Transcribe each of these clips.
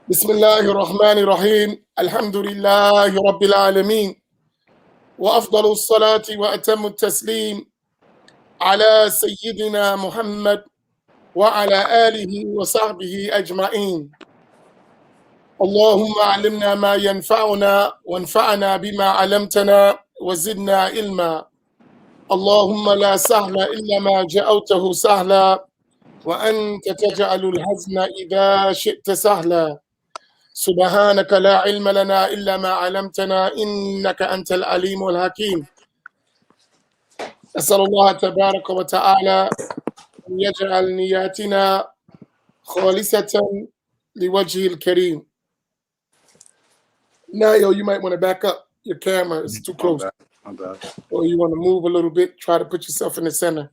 بسم الله الرحمن الرحيم الحمد لله رب العالمين وأفضل الصلاة وأتم التسليم على سيدنا محمد وعلى آله وصحبه أجمعين. اللهم علمنا ما ينفعنا وانفعنا بما علمتنا وزدنا علما. اللهم لا سهل إلا ما جعلته سهلا وأنت تجعل الحزن إذا شئت سهلا. سبحانك لا علم لنا إلا ما علمتنا إنك أنت العليم الحكيم. أسأل الله تبارك وتعالى أن يجعل نياتنا خالصة لوجهه الكريم. Nayo, you might want to back up. Your camera is too close. I'm bad. Or you want to move a little bit. Try to put yourself in the center.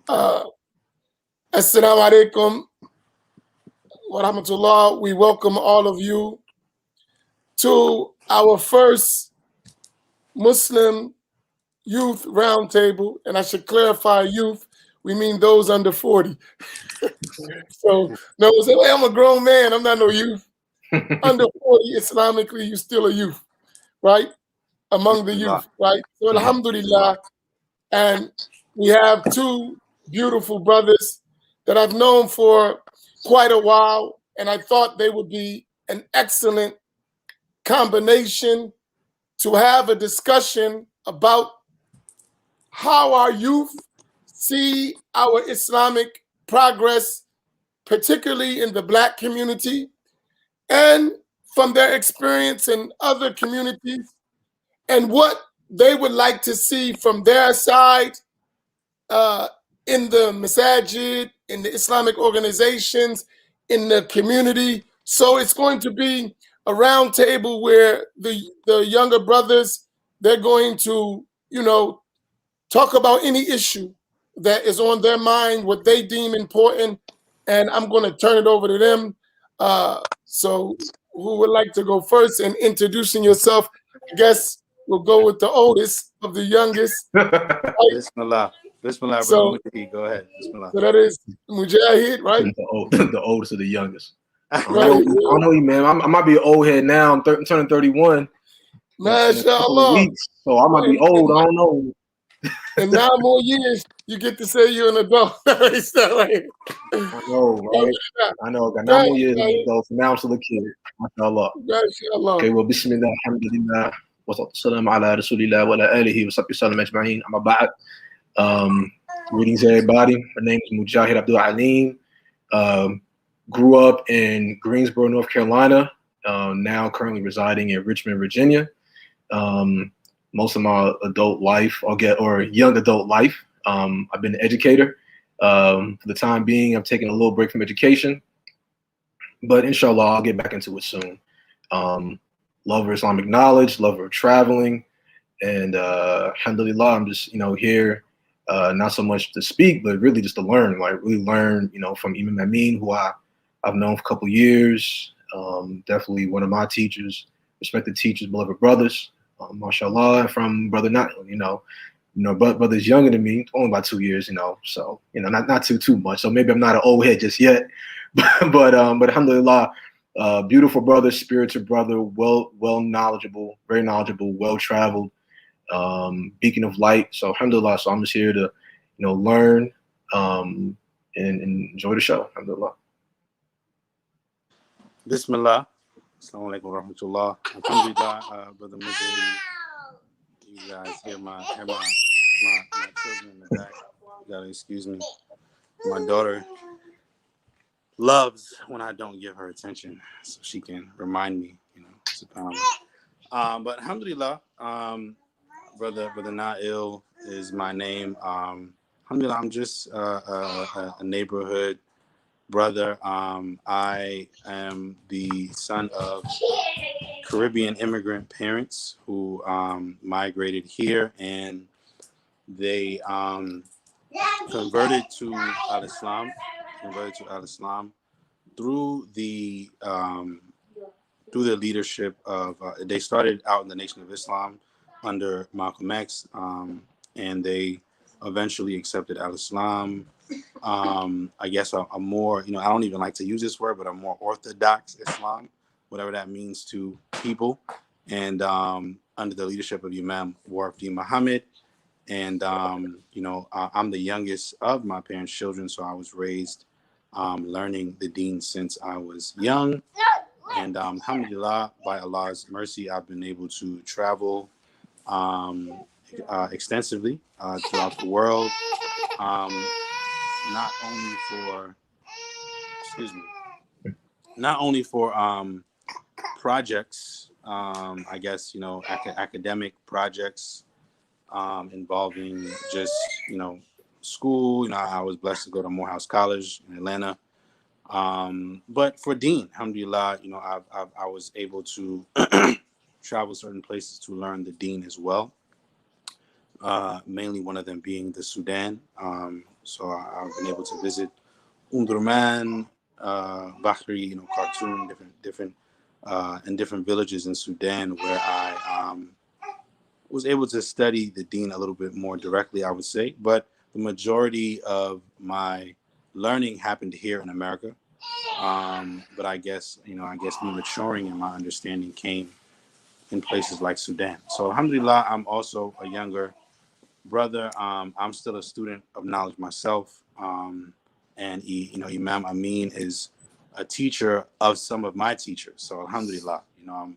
Assalamu alaikum wa rahmatullah. We welcome all of you to our first Muslim youth roundtable. And I should clarify youth, we mean those under 40. So, no, say, hey, I'm a grown man. I'm not no youth. Under 40, Islamically, you're still a youth, right? Among the youth, right? So, alhamdulillah. And we have two beautiful brothers that I've known for quite a while. And I thought they would be an excellent combination to have a discussion about how our youth see our Islamic progress, particularly in the Black community, and from their experience in other communities, and what they would like to see from their side in the Masjid, in the Islamic organizations, in the community. So it's going to be a round table where the younger brothers, they're going to, talk about any issue that is on their mind, what they deem important, and I'm going to turn it over to them. So who would like to go first in introducing yourself? I guess we'll go with the oldest of the youngest. Bismillah. Bismillah, So, brother. Go ahead. Bismillah. So that is Mujahid, right? The oldest of the youngest. I don't know you, man. I might be an old head now. I'm turning 31. MashaAllah. So I might be old. I don't know. In 9 more years, you get to say you're an adult. I know, right? I know. Got 9 more years as an adult. So now I'm still a kid. MashaAllah. Okay, well, bismillah, alhamdulillah. Wassalamu ala rasulillah wa ala alihi wa sahbihi sallam ajma'in. Amma ba'd. Greetings, everybody. My name is Mujahid Abdul-Aleem. Grew up in Greensboro, North Carolina. Now currently residing in Richmond, Virginia. Most of my adult life, or young adult life, I've been an educator. For the time being, I'm taking a little break from education, but inshallah, I'll get back into it soon. Lover of Islamic knowledge, lover of traveling, and alhamdulillah, I'm just here, not so much to speak, but really just to learn. Like really learn, from Imam Amin, who I've known for a couple years. Definitely one of my teachers, respected teachers, beloved brothers. Mashallah, from Brother Na'il, brother's younger than me, only about 2 years, so not too much. So maybe I'm not an old head just yet, but alhamdulillah, beautiful brother, spiritual brother, well knowledgeable, very knowledgeable, well traveled, beacon of light. So alhamdulillah, so I'm just here to learn and enjoy the show. Alhamdulillah. Bismillah. Assalamu alaikum wa rahmatullah. Alhamdulillah, Brother Mujahid. You guys hear my children in the back. You gotta excuse me. My daughter loves when I don't give her attention, so she can remind me, But alhamdulillah, Brother Na'il is my name. Alhamdulillah, I'm just a neighborhood brother. I am the son of Caribbean immigrant parents who migrated here, and they converted to Al-Islam through the leadership of they started out in the Nation of Islam under Malcolm X, and they eventually accepted Al-Islam I guess a more, I don't even like to use this word, but a more orthodox Islam, whatever that means to people, and under the leadership of Imam Amin Muhammad. And I'm the youngest of my parents' children, so I was raised learning the deen since I was young. And alhamdulillah, by Allah's mercy, I've been able to travel extensively throughout the world, not only for projects, I guess, academic projects involving just, school. I was blessed to go to Morehouse College in Atlanta. But for deen, alhamdulillah, I was able to travel certain places to learn the deen as well. Mainly one of them being the Sudan. So I've been able to visit Umdurman, Bahri, Khartoum, different villages in Sudan where I was able to study the deen a little bit more directly, I would say. But the majority of my learning happened here in America. But I guess me maturing in my understanding came in places like Sudan. So alhamdulillah, I'm also a younger brother. I'm still a student of knowledge myself. And Imam Amin is a teacher of some of my teachers. So alhamdulillah,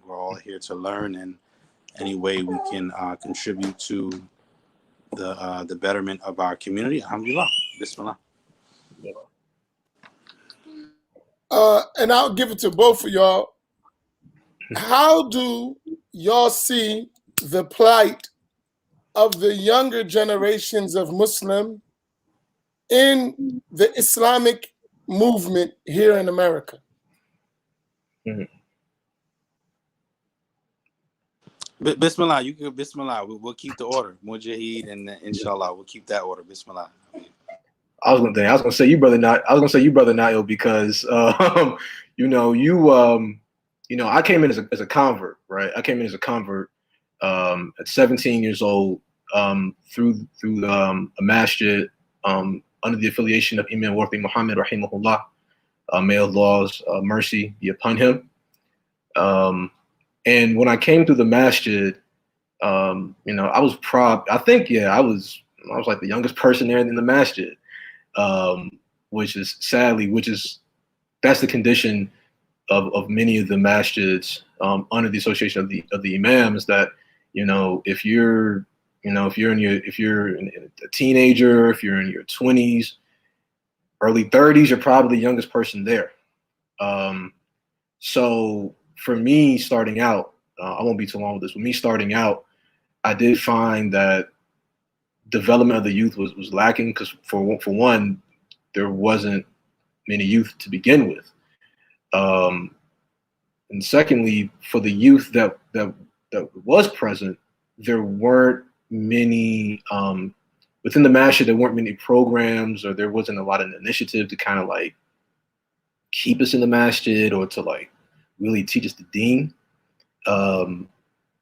we're all here to learn, and any way we can contribute to the betterment of our community. Alhamdulillah. Bismillah. And I'll give it to both of y'all. How do y'all see the plight of the younger generations of Muslim in the Islamic movement here in America? Mm-hmm. Bismillah, you can Bismillah. We'll keep the order. Mujahid and inshallah, we'll keep that order. Bismillah. I was gonna say you, brother Na'il, because I came in as a convert, right? I came in as a convert at 17 years old through a masjid under the affiliation of Imam Amin Muhammad, rahimahullah. May Allah's mercy be upon him. And when I came through the masjid, I was I was like the youngest person there in the masjid. Which is that's the condition of many of the masjids under the association of the imams, that if you're a teenager, if you're in your 20s, early 30s, you're probably the youngest person there. So for me starting out, I won't be too long with this. With me starting out, I did find that development of the youth was lacking, because for one, there wasn't many youth to begin with, and secondly, for the youth that was present, there weren't many within the masjid. There weren't many programs, or there wasn't a lot of initiative to kind of like keep us in the masjid or to like really teach us the deen.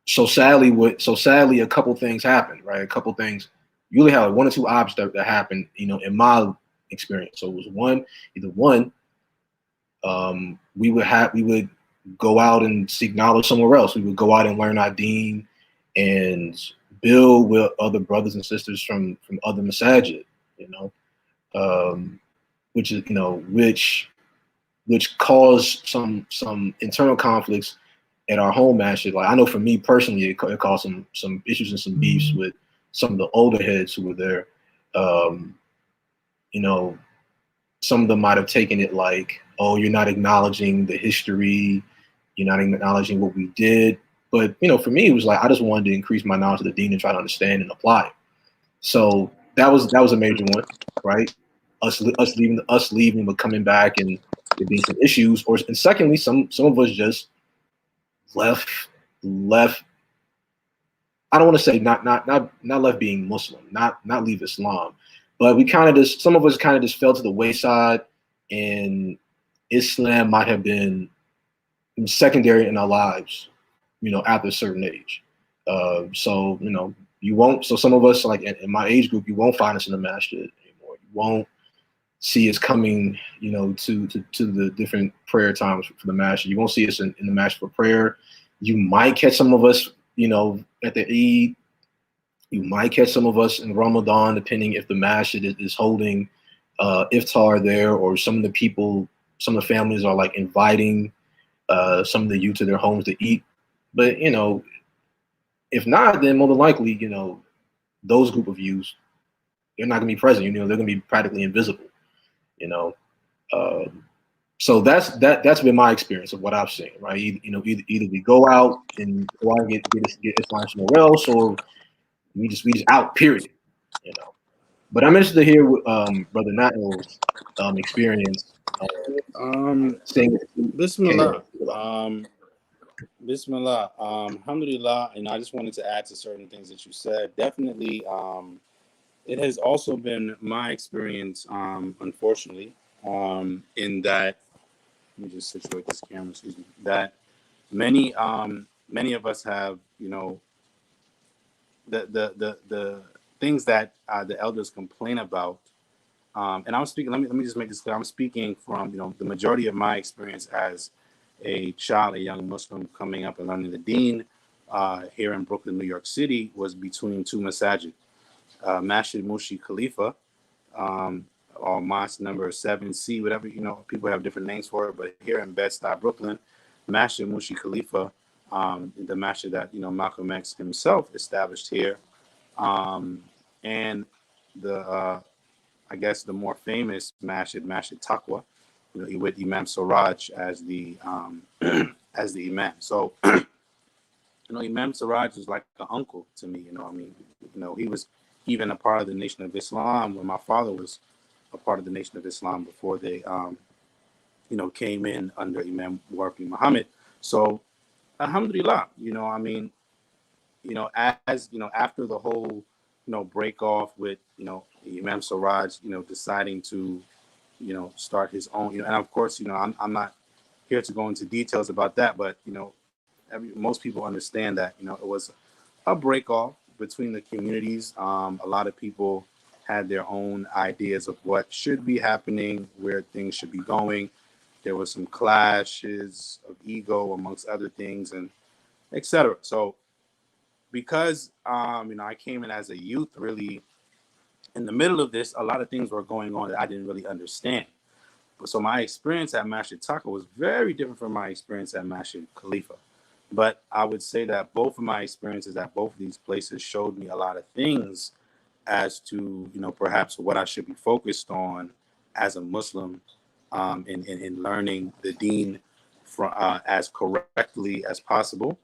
So sadly, a couple things happened, right? A couple things. You really had one or two objects that happened, in my experience. So it was either one, we would go out and seek knowledge somewhere else. We would go out and learn our deen and build with other brothers and sisters from other masajid, which caused some internal conflicts at our home masjid. Like, I know for me personally, it caused some issues and some beefs with some of the older heads who were there. Some of them might have taken it like, oh, you're not acknowledging the history, you're not acknowledging what we did. But for me, it was like I just wanted to increase my knowledge of the deen and try to understand and apply it. So that was a major one, right? Us leaving, but coming back and there being some issues. And secondly, some of us just left. I don't want to say not left being Muslim, not leave Islam, but some of us kind of just fell to the wayside, and Islam might have been secondary in our lives, after a certain age. So some of us, like in my age group, you won't find us in the masjid anymore. You won't see us coming, you know, to the different prayer times for the Masjid. You won't see us in the Masjid for prayer. You might catch some of us, you know, at the Eid. You might catch some of us in Ramadan, depending if the Masjid is holding iftar there, or some of the people, some of the families are like inviting some of the youth to their homes to eat. But, you know, if not, then more than likely, you know, those group of youth, they're not gonna be present. You know, they're gonna be practically invisible. You know, so that's been my experience of what I've seen. Right, you know, either we go out and get Islam somewhere else, or we just out. Period. You know, but I'm interested to hear Brother Na'il's experience. Saying Bismillah. Bismillah. Alhamdulillah. And I just wanted to add to certain things that you said. Definitely, it has also been my experience, unfortunately, in that, let me just situate this camera, excuse me, that many of us have, you know, the things that the elders complain about. And I'm speaking, let me just make this clear. I'm speaking from, you know, the majority of my experience as a child, a young Muslim coming up and learning the Deen here in Brooklyn, New York City, was between two masajid. Masjid Mushi Khalifa, or Mosque number 7C, whatever, you know, people have different names for it, but here in Bed-Stuy, Brooklyn, Masjid Mushi Khalifa, the masjid that, you know, Malcolm X himself established here, and the I guess the more famous Masjid Taqwa, you know, with Imam Siraj as the as the Imam. So, you know, Imam Siraj was like an uncle to me. You know, I mean, you know, he was even a part of the Nation of Islam when my father was a part of the Nation of Islam before they, you know, came in under Imam Muhammad. So, alhamdulillah, you know, I mean, you know, as you know, after the whole, you know, break off with, you know, Imam Siraj, you know, deciding to, you know, start his own, you know, and of course, you know, I'm not here to go into details about that, but, you know, most people understand that, you know, it was a break off between the communities. A lot of people had their own ideas of what should be happening, where things should be going. There was some clashes of ego amongst other things, and etc. So because, you know, I came in as a youth, really in the middle of this, a lot of things were going on that I didn't really understand. So my experience at Masjid Taqwa was very different from my experience at Masjid Khalifa. But I would say that both of my experiences at both of these places showed me a lot of things as to, you know, perhaps what I should be focused on as a Muslim, in learning the Deen from, as correctly as possible.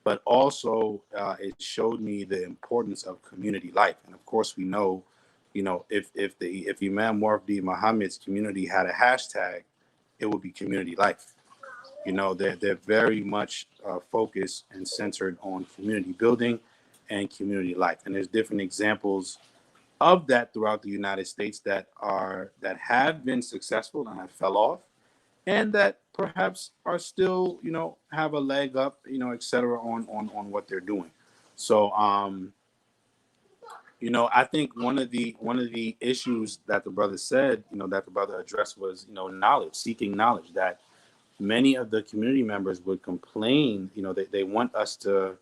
But also, it showed me the importance of community life. And of course, we know, you know, if Imam Muhammad's community had a hashtag, it would be community life. You know, they're very much focused and centered on community building and community life. And there's different examples of that throughout the United States that have been successful and have fell off, and that perhaps are still, you know, have a leg up, you know, et cetera, on what they're doing. So, you know, I think one of the issues that the brother said, you know, that the brother addressed was, you know, knowledge, seeking knowledge, that many of the community members would complain, you know, they want us to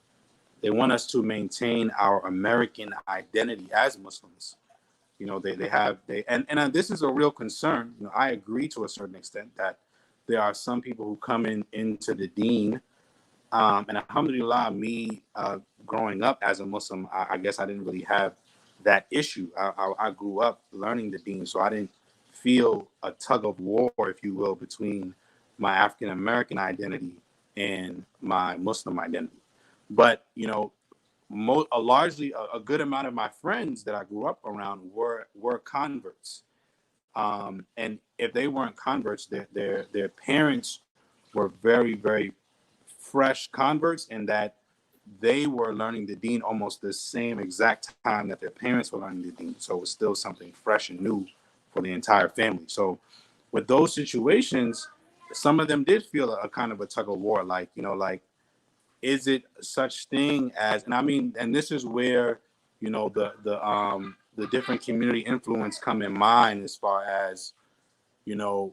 maintain our American identity as Muslims. You know, and this is a real concern. You know, I agree to a certain extent that there are some people who come into the Deen, and alhamdulillah, me growing up as a Muslim, I guess I didn't really have that issue. I grew up learning the Deen, so I didn't feel a tug of war, if you will, between my African American identity and my Muslim identity. But, you know, largely a good amount of my friends that I grew up around were converts, and if they weren't converts, their parents were very, very fresh converts, in that they were learning the Deen almost the same exact time that their parents were learning the Deen. So it was still something fresh and new for the entire family. So with those situations, some of them did feel a kind of a tug of war, like, you know, like, is it such thing as, and I mean, and this is where, you know, the different community influence come in mind, as far as, the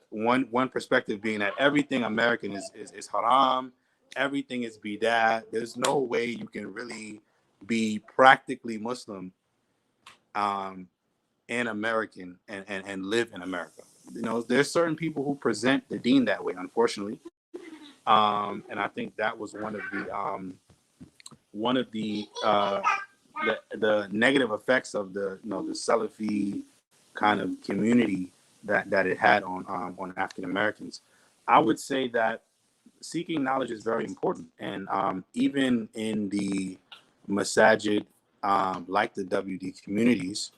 one perspective being that everything American is haram, everything is bidah. There's no way you can really be practically Muslim and American and live in America. There's certain people who present the deen that way, unfortunately. And I think that was one of the negative effects of the Salafi kind of community that it had on African Americans. I would say that seeking knowledge is very important, and even in the Masjid, like the WD communities,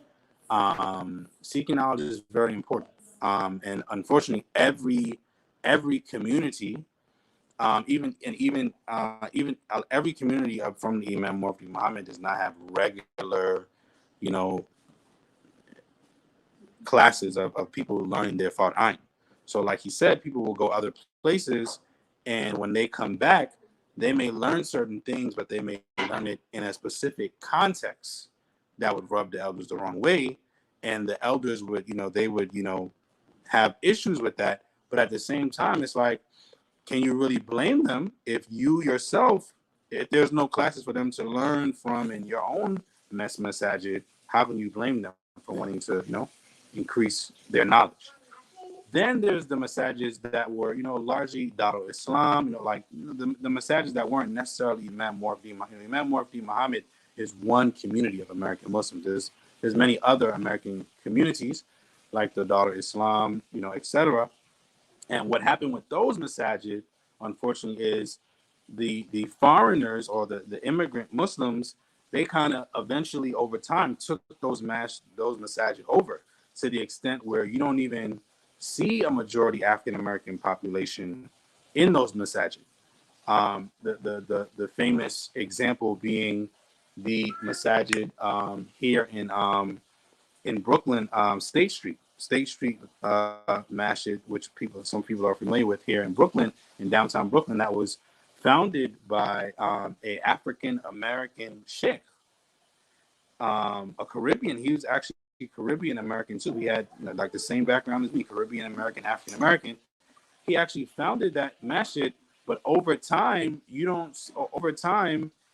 seeking knowledge is very important. And unfortunately, every community, even every community from the Imam Muhammad does not have regular, classes of people learning their Fard Ain. So like he said, people will go other places, and when they come back, they may learn certain things, but they may learn it in a specific context that would rub the elders the wrong way. And the elders would, they would, have issues with that. But at the same time, it's like, can you really blame them if there's no classes for them to learn from in your own masajid? How can you blame them for wanting to, increase their knowledge? Then there's the masajids that were, largely Darul Islam, the masajids that weren't necessarily Imam Muhammad is one community of American Muslims. There's many other American communities like the Darul Islam, etc. And what happened with those masajid, unfortunately, is the foreigners or the immigrant Muslims, they kind of eventually over time took those masajid over, to the extent where you don't even see a majority African American population in those masajid. The famous example being the masajid here in Brooklyn, State Street Masjid, which some people are familiar with here in Brooklyn, in downtown Brooklyn, that was founded by a African American sheikh, a Caribbean. He was actually Caribbean American too. He had like the same background as me, Caribbean American, African American. He actually founded that masjid, but over time,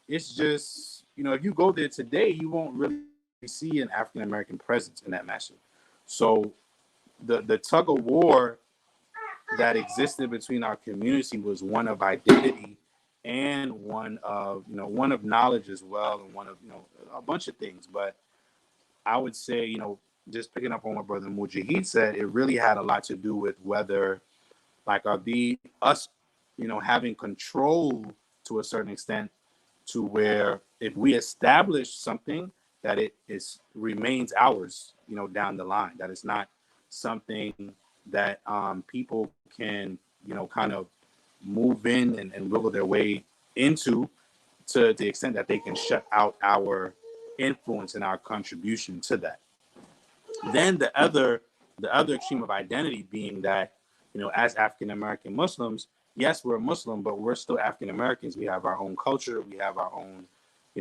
it's just, if you go there today, you won't really see an African American presence in that masjid. So the tug of war that existed between our community was one of identity and one of knowledge as well, and one of a bunch of things. But I would say, just picking up on what Brother Mujahid said, it really had a lot to do with whether, like, us having control to a certain extent, to where if we establish something, that it remains ours, down the line, that it's not something that people can, kind of move in and wiggle their way into, to the extent that they can shut out our influence and our contribution to that. Then the other extreme of identity being that, as African American Muslims, yes, we're Muslim, but we're still African Americans. We have our own culture, we have our own,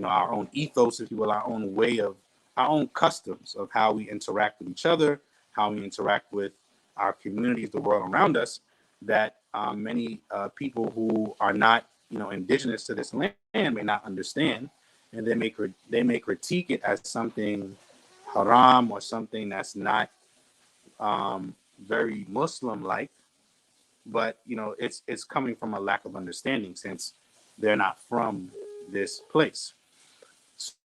our own ethos, if you will, our own way of, our own customs of how we interact with each other, how we interact with our communities, the world around us, that many people who are not, indigenous to this land may not understand, and they may critique it as something haram or something that's not very Muslim-like, but it's coming from a lack of understanding, since they're not from this place.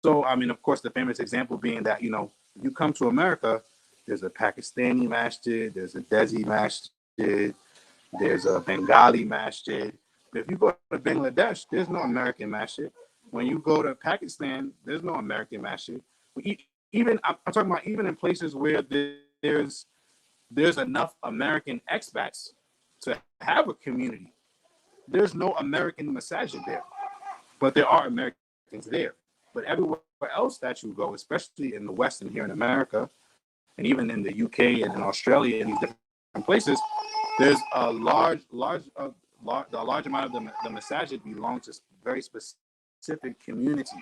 So, of course, the famous example being that, you come to America, there's a Pakistani masjid, there's a Desi masjid, there's a Bengali masjid. But if you go to Bangladesh, there's no American masjid. When you go to Pakistan, there's no American masjid. I'm talking about even in places where there's enough American expats to have a community, there's no American masajid there, but there are Americans there. But everywhere else that you go, especially in the West and here in America, and even in the UK and in Australia and these different places, there's a large amount of the masajid belong to very specific communities.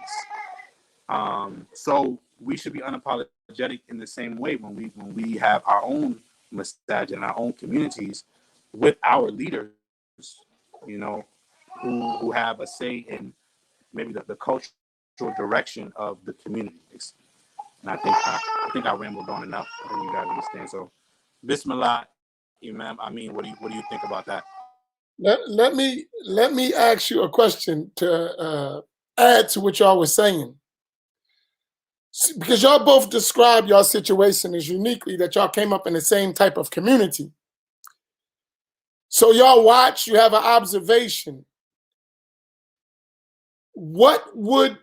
So we should be unapologetic in the same way when we have our own masjid and our own communities with our leaders, you know, who have a say in maybe the cultural direction of the communities. And I think I rambled on enough. I think you guys understand. So, Bismillah, Imam Amin, what do you think about that? Let me ask you a question to add to what y'all was saying, because y'all both describe your situation as uniquely that y'all came up in the same type of community. So y'all watch, you have an observation. What would,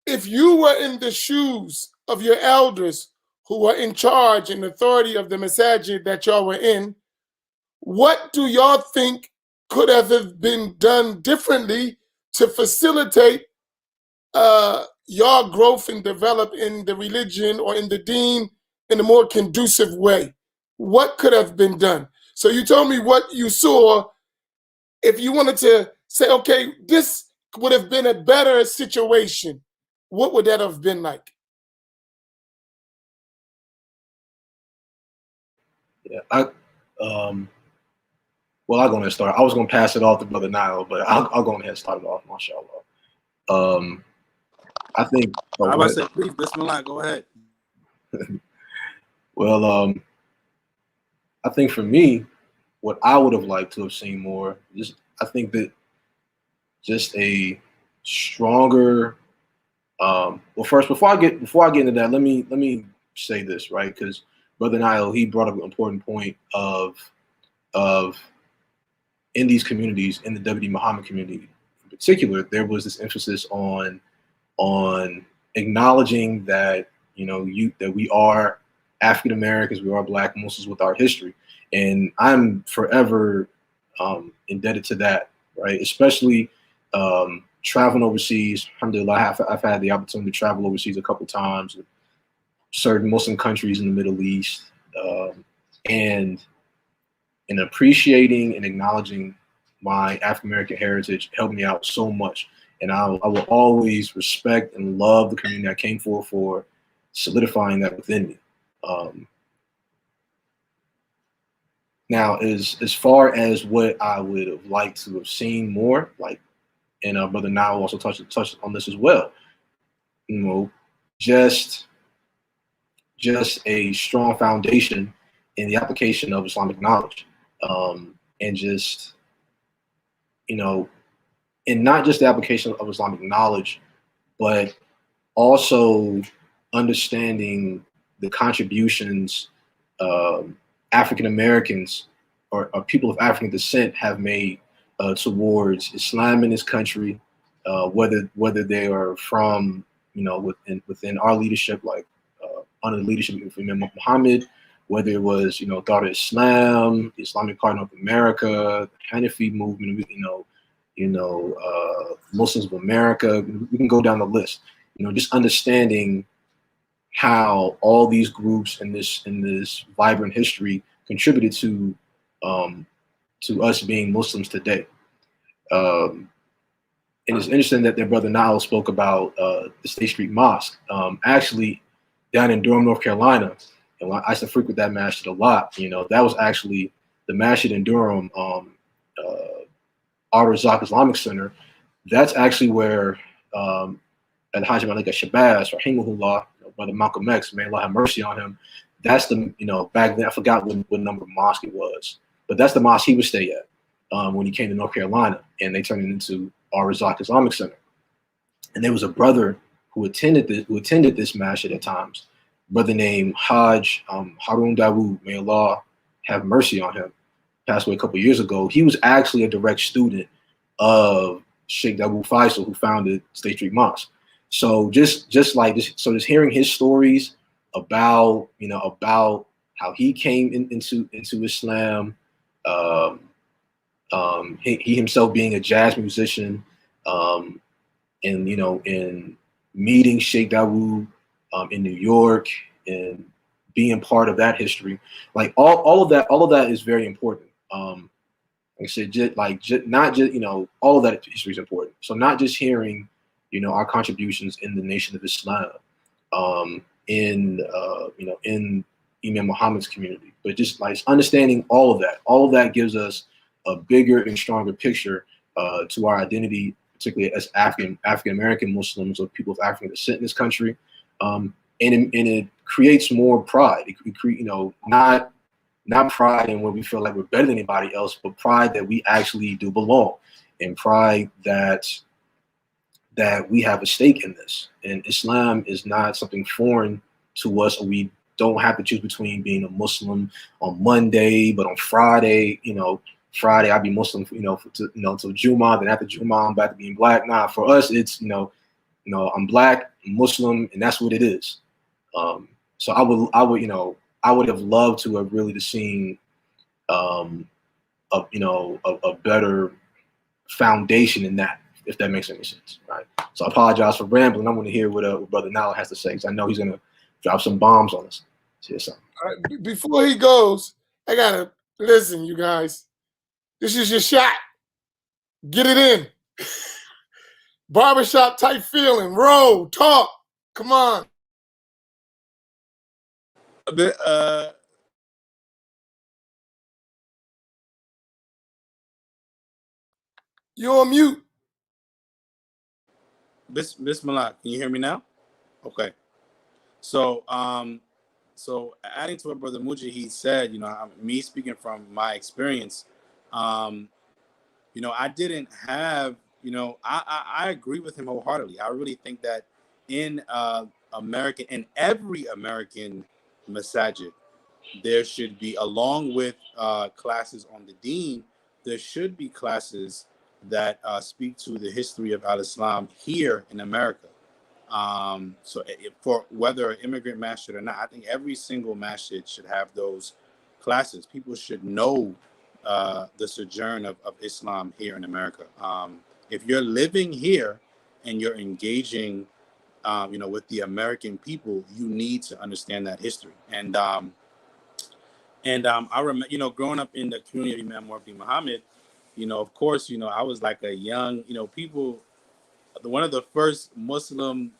if you were in the shoes of your elders who were in charge and authority of the masajid that y'all were in, what do y'all think could have been done differently to facilitate your growth and develop in the religion or in the deen in a more conducive way? What could have been done? So you told me what you saw. If you wanted to say, okay, this would have been a better situation, what would that have been like? Yeah, well, I'll go ahead and start. I was going to pass it off to Brother Nile, but I'll go ahead and start it off, mashallah. I think. I was say, please, Bismillah, go ahead. Well, I think for me, what I would have liked to have seen more, I think that just a stronger. Well, first, before I get into that, let me say this, right? Because Brother Nile, he brought up an important point of in these communities, in the W.D. Muhammad community in particular, there was this emphasis on acknowledging that, you know, that we are African Americans, we are Black Muslims with our history, and I'm forever indebted to that, right? Especially traveling overseas. Alhamdulillah, I've had the opportunity to travel overseas a couple times, certain Muslim countries in the Middle East, and appreciating and acknowledging my African American heritage helped me out so much. And I will always respect and love the community I came for solidifying that within me. Now, as far as what I would have liked to have seen more, like, and Brother Nile also touched on this as well, you know, just a strong foundation in the application of Islamic knowledge, and just, you know, and not just the application of Islamic knowledge, but also understanding the contributions African Americans or people of African descent have made towards Islam in this country, whether they are from, you know, within our leadership, like under the leadership of Imam Muhammad, whether it was, you know, Dar Islam, the Islamic Cardinal of America, the Hanafi movement, Muslims of America. We can go down the list. You know, just understanding how all these groups in this vibrant history contributed to us being Muslims today. And it's interesting that their Brother Nile spoke about the State Street Mosque. Actually, down in Durham, North Carolina, and I used to frequent that masjid a lot. You know, that was actually the masjid in Durham, Al-Razak Islamic Center. That's actually where Al-Hajj Malik al-Shabazz, rahimahullah, Brother Malcolm X, may Allah have mercy on him. That's the, you know, back then, I forgot what number of mosque it was, but that's the mosque he would stay at when he came to North Carolina, and they turned it into Al-Razak Islamic Center. And there was a brother who attended this masjid at times, brother named Hajj Harun Dawood, may Allah have mercy on him, passed away a couple of years ago. He was actually a direct student of Sheikh Dawood Faisal, who founded State Street Mosque. So just hearing his stories about, you know, about how he came into Islam, he himself being a jazz musician, and, you know, in meeting Sheikh Dawood in New York and being part of that history, like all of that is very important. Like I said, not just, you know, all of that history is important. So not just hearing, you know, our contributions in the Nation of Islam, in in Imam Muhammad's community. But just like understanding all of that gives us a bigger and stronger picture to our identity, particularly as African American Muslims or people of African descent in this country, and it creates more pride. Not pride in when we feel like we're better than anybody else, but pride that we actually do belong, and pride that we have a stake in this. And Islam is not something foreign to us, or we don't have to choose between being a Muslim on Monday, but on Friday, Friday I'll be Muslim, until Jummah. Then after Jummah, I'm back to being black. Nah, for us, it's I'm black, Muslim, and that's what it is. So I would have loved to have really seen a better foundation in that, if that makes any sense, right? So I apologize for rambling. I'm going to hear what Brother Na'il has to say, because I know he's going to drop some bombs on us. Say something. All right, before he goes, I gotta listen, you guys. This is your shot. Get it in. Barbershop type feeling. Roll, talk. Come on. You're on mute. Bismillah, can you hear me now? Okay. So, so adding to what Brother Mujahid said, me speaking from my experience, I didn't have, I agree with him wholeheartedly. I really think that in every American Masjid, there should be, along with classes on the Deen, there should be classes that speak to the history of Al-Islam here in America. So for whether an immigrant masjid or not, I think every single masjid should have those classes. People should know the sojourn of Islam here in America. If you're living here and you're engaging, with the American people, you need to understand that history. And I remember, growing up in the community of Imam Muhammad, of course, I was like a young, people. One of the first Muslim,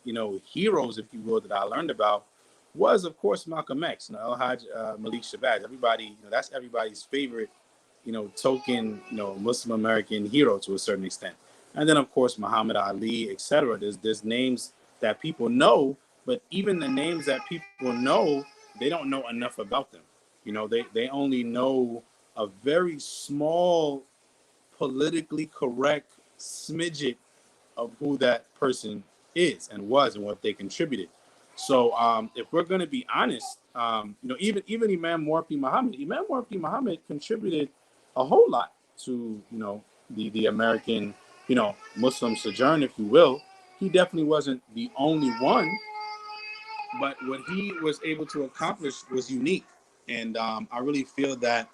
heroes, if you will, that I learned about was, of course, Malcolm X, El-Hajj Malik Shabazz. Everybody, that's everybody's favorite, token, Muslim American hero to a certain extent. And then, of course, Muhammad Ali, etc. There's names that people know, but even the names that people know, they don't know enough about them. They only know a very small, politically correct smidget of who that person is and was and what they contributed. So if we're going to be honest, even Imam Muhammad contributed a whole lot to the American Muslim sojourn, if you will. He definitely wasn't the only one, but what he was able to accomplish was unique. And I really feel that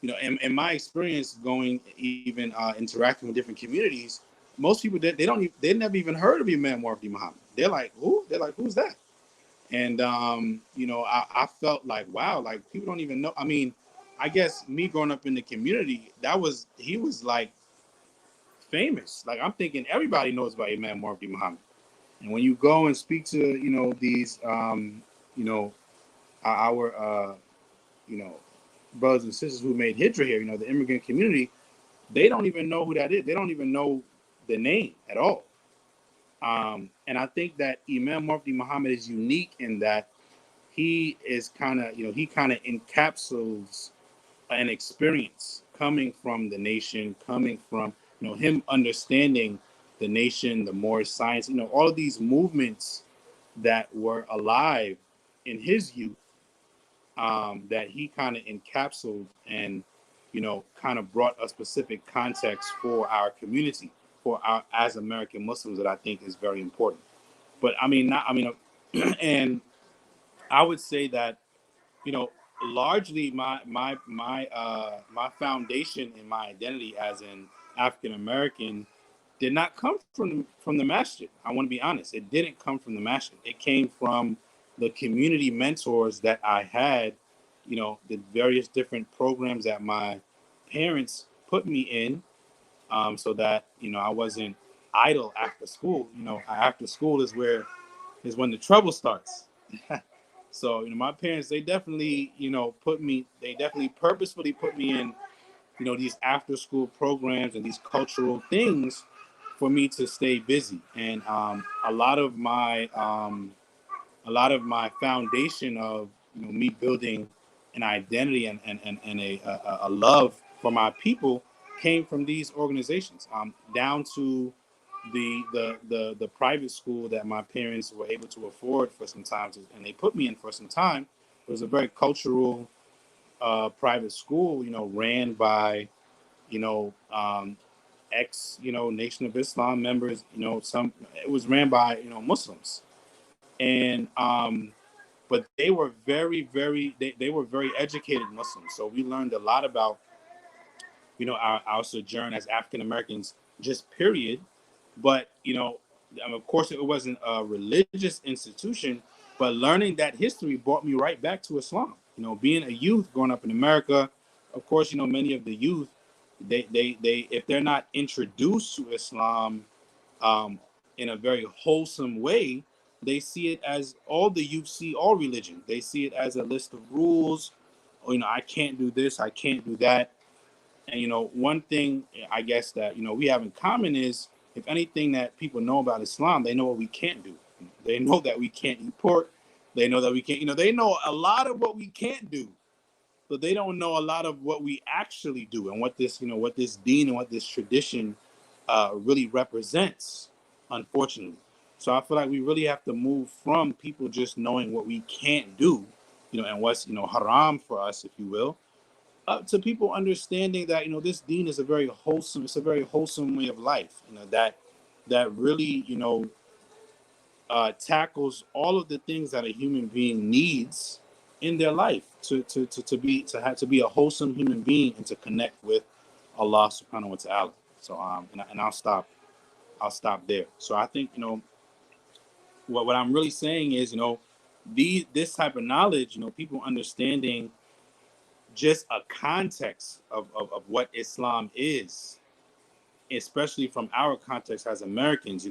in my experience going, even interacting with different communities, most people they never even heard of Imam Muhammad. They're like, who? They're like, who's that? And I felt like, wow, like people don't even know. I mean, I guess me growing up in the community, he was like famous. Like I'm thinking everybody knows about Imam Muhammad. And when you go and speak to these our brothers and sisters who made hijrah here, the immigrant community, they don't even know who that is. They don't even know the name at all. And I think that Imam Muhammad is unique in that he is kind of encapsulates an experience coming from the nation, coming from him understanding the nation, the Moorish science, all of these movements that were alive in his youth, that he kind of encapsulated and kind of brought a specific context for our community, for our as American Muslims, that I think is very important. But and I would say that largely my foundation in my identity as an African American did not come from the masjid. I want to be honest. It didn't come from the masjid. It came from the community mentors that I had, the various different programs that my parents put me in, so that I wasn't idle after school. After school is where is when the trouble starts. So, my parents, they definitely, they definitely purposefully put me in, these after school programs and these cultural things for me to stay busy. And a lot of my foundation of, me building an identity and a love for my people came from these organizations, down to the private school that my parents were able to afford for some time, and they put me in for some time. It was a very cultural private school, ran by, ex, Nation of Islam members. It was ran by, Muslims, and but they were they were very educated Muslims. So we learned a lot about, our sojourn as African Americans, just period. But, of course, it wasn't a religious institution, but learning that history brought me right back to Islam. Being a youth growing up in America, of course, many of the youth, they if they're not introduced to Islam in a very wholesome way, they see it as all the youth see all religion. They see it as a list of rules. Or, I can't do this, I can't do that. And, one thing I guess that, we have in common is, if anything that people know about Islam, they know what we can't do. They know that we can't eat pork. They know that we can't, they know a lot of what we can't do, but they don't know a lot of what we actually do and what this, what this deen and what this tradition really represents, unfortunately. So I feel like we really have to move from people just knowing what we can't do, and what's, haram for us, if you will, to people understanding that, this deen is a very wholesome way of life, that really, tackles all of the things that a human being needs in their life to be a wholesome human being and to connect with Allah subhanahu wa ta'ala. So and I'll stop there. So I think, what I'm really saying is, this type of knowledge, people understanding just a context of what Islam is, especially from our context as Americans,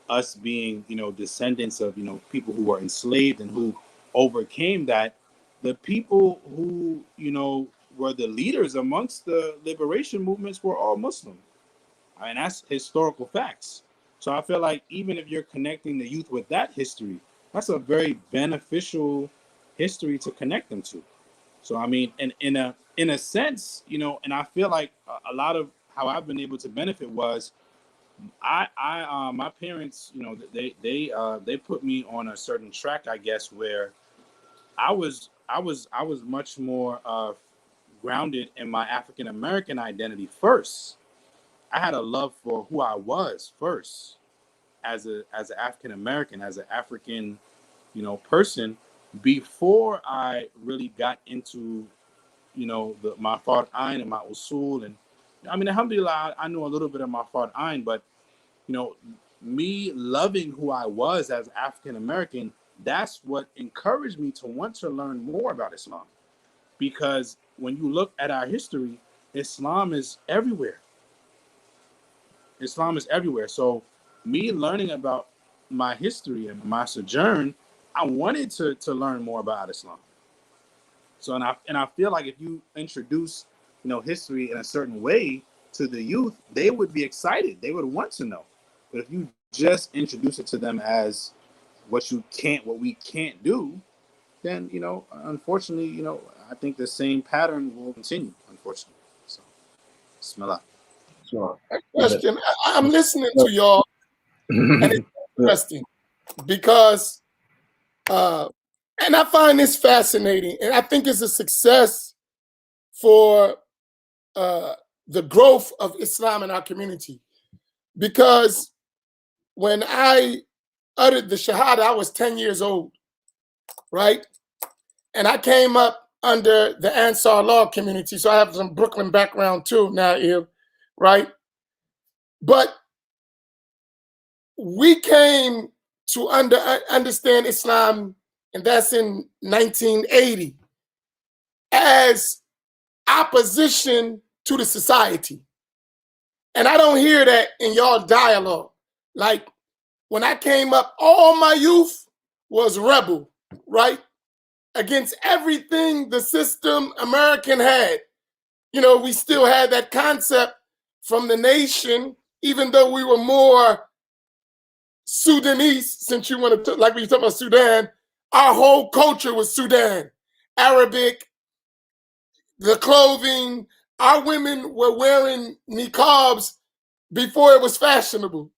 us being, descendants of, people who were enslaved and who overcame that. The people who, were the leaders amongst the liberation movements were all Muslim. I mean, that's historical facts. So I feel like even if you're connecting the youth with that history, that's a very beneficial history to connect them to. So, I mean, and in a sense, and I feel like a lot of how I've been able to benefit was my parents, they put me on a certain track, I guess, where I was much more grounded in my African American identity first. I had a love for who I was first as an African American, as an African, person, before I really got into, my Fard Ain and my Usul. And I mean, alhamdulillah, I know a little bit of my Fard Ain, but, me loving who I was as African American, that's what encouraged me to want to learn more about Islam. Because when you look at our history, Islam is everywhere. Islam is everywhere. So me learning about my history and my sojourn, I wanted to learn more about Islam. So and I feel like if you introduce, history in a certain way to the youth, they would be excited. They would want to know. But if you just introduce it to them as what we can't do, then, unfortunately, I think the same pattern will continue, unfortunately. So, Bismillah. Sure. Question. I'm listening to y'all, and it's interesting because, and I find this fascinating, and I think it's a success for the growth of Islam in our community. Because when I uttered the Shahada, I was 10 years old, right? And I came up under the Ansar Law community, so I have some Brooklyn background too, Na'il, right? But we came to understand Islam, and that's in 1980, as opposition to the society. And I don't hear that in y'all dialogue. Like, when I came up, all my youth was rebel, right? Against everything the system American had. You know, we still had that concept from the nation, even though we were more Sudanese, since you want to, like when you talk about Sudan, our whole culture was Sudan, Arabic, the clothing. Our women were wearing niqabs before it was fashionable.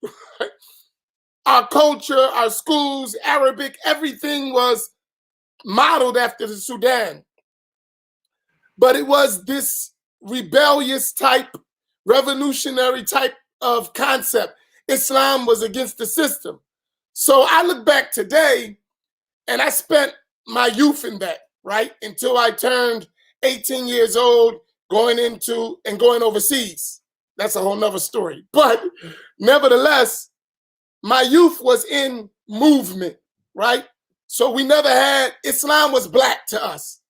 Our culture, our schools, Arabic, everything was modeled after the Sudan. But it was this rebellious type, revolutionary type of concept. Islam was against the system. So I look back today and I spent my youth in that, right? Until I turned 18 years old, going overseas. That's a whole nother story. But nevertheless, my youth was in movement, right? So we never had, Islam was black to us.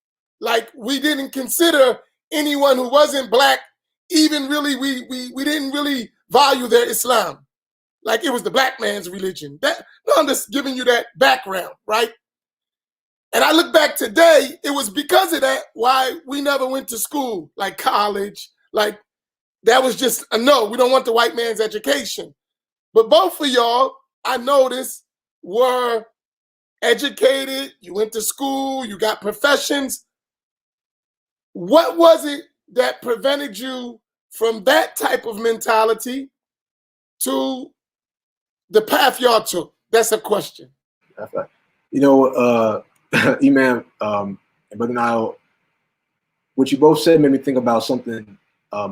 Like we didn't consider anyone who wasn't black, even really, we didn't really value their Islam. Like it was the black man's religion. No, I'm just giving you that background, right? And I look back today, it was because of that why we never went to school, like college, like that was just a no, we don't want the white man's education. But both of y'all, I noticed, were educated, you went to school, you got professions. What was it that prevented you from that type of mentality to the path y'all took? That's a question. That's right. You know, Imam and Brother Na'il, what you both said made me think about something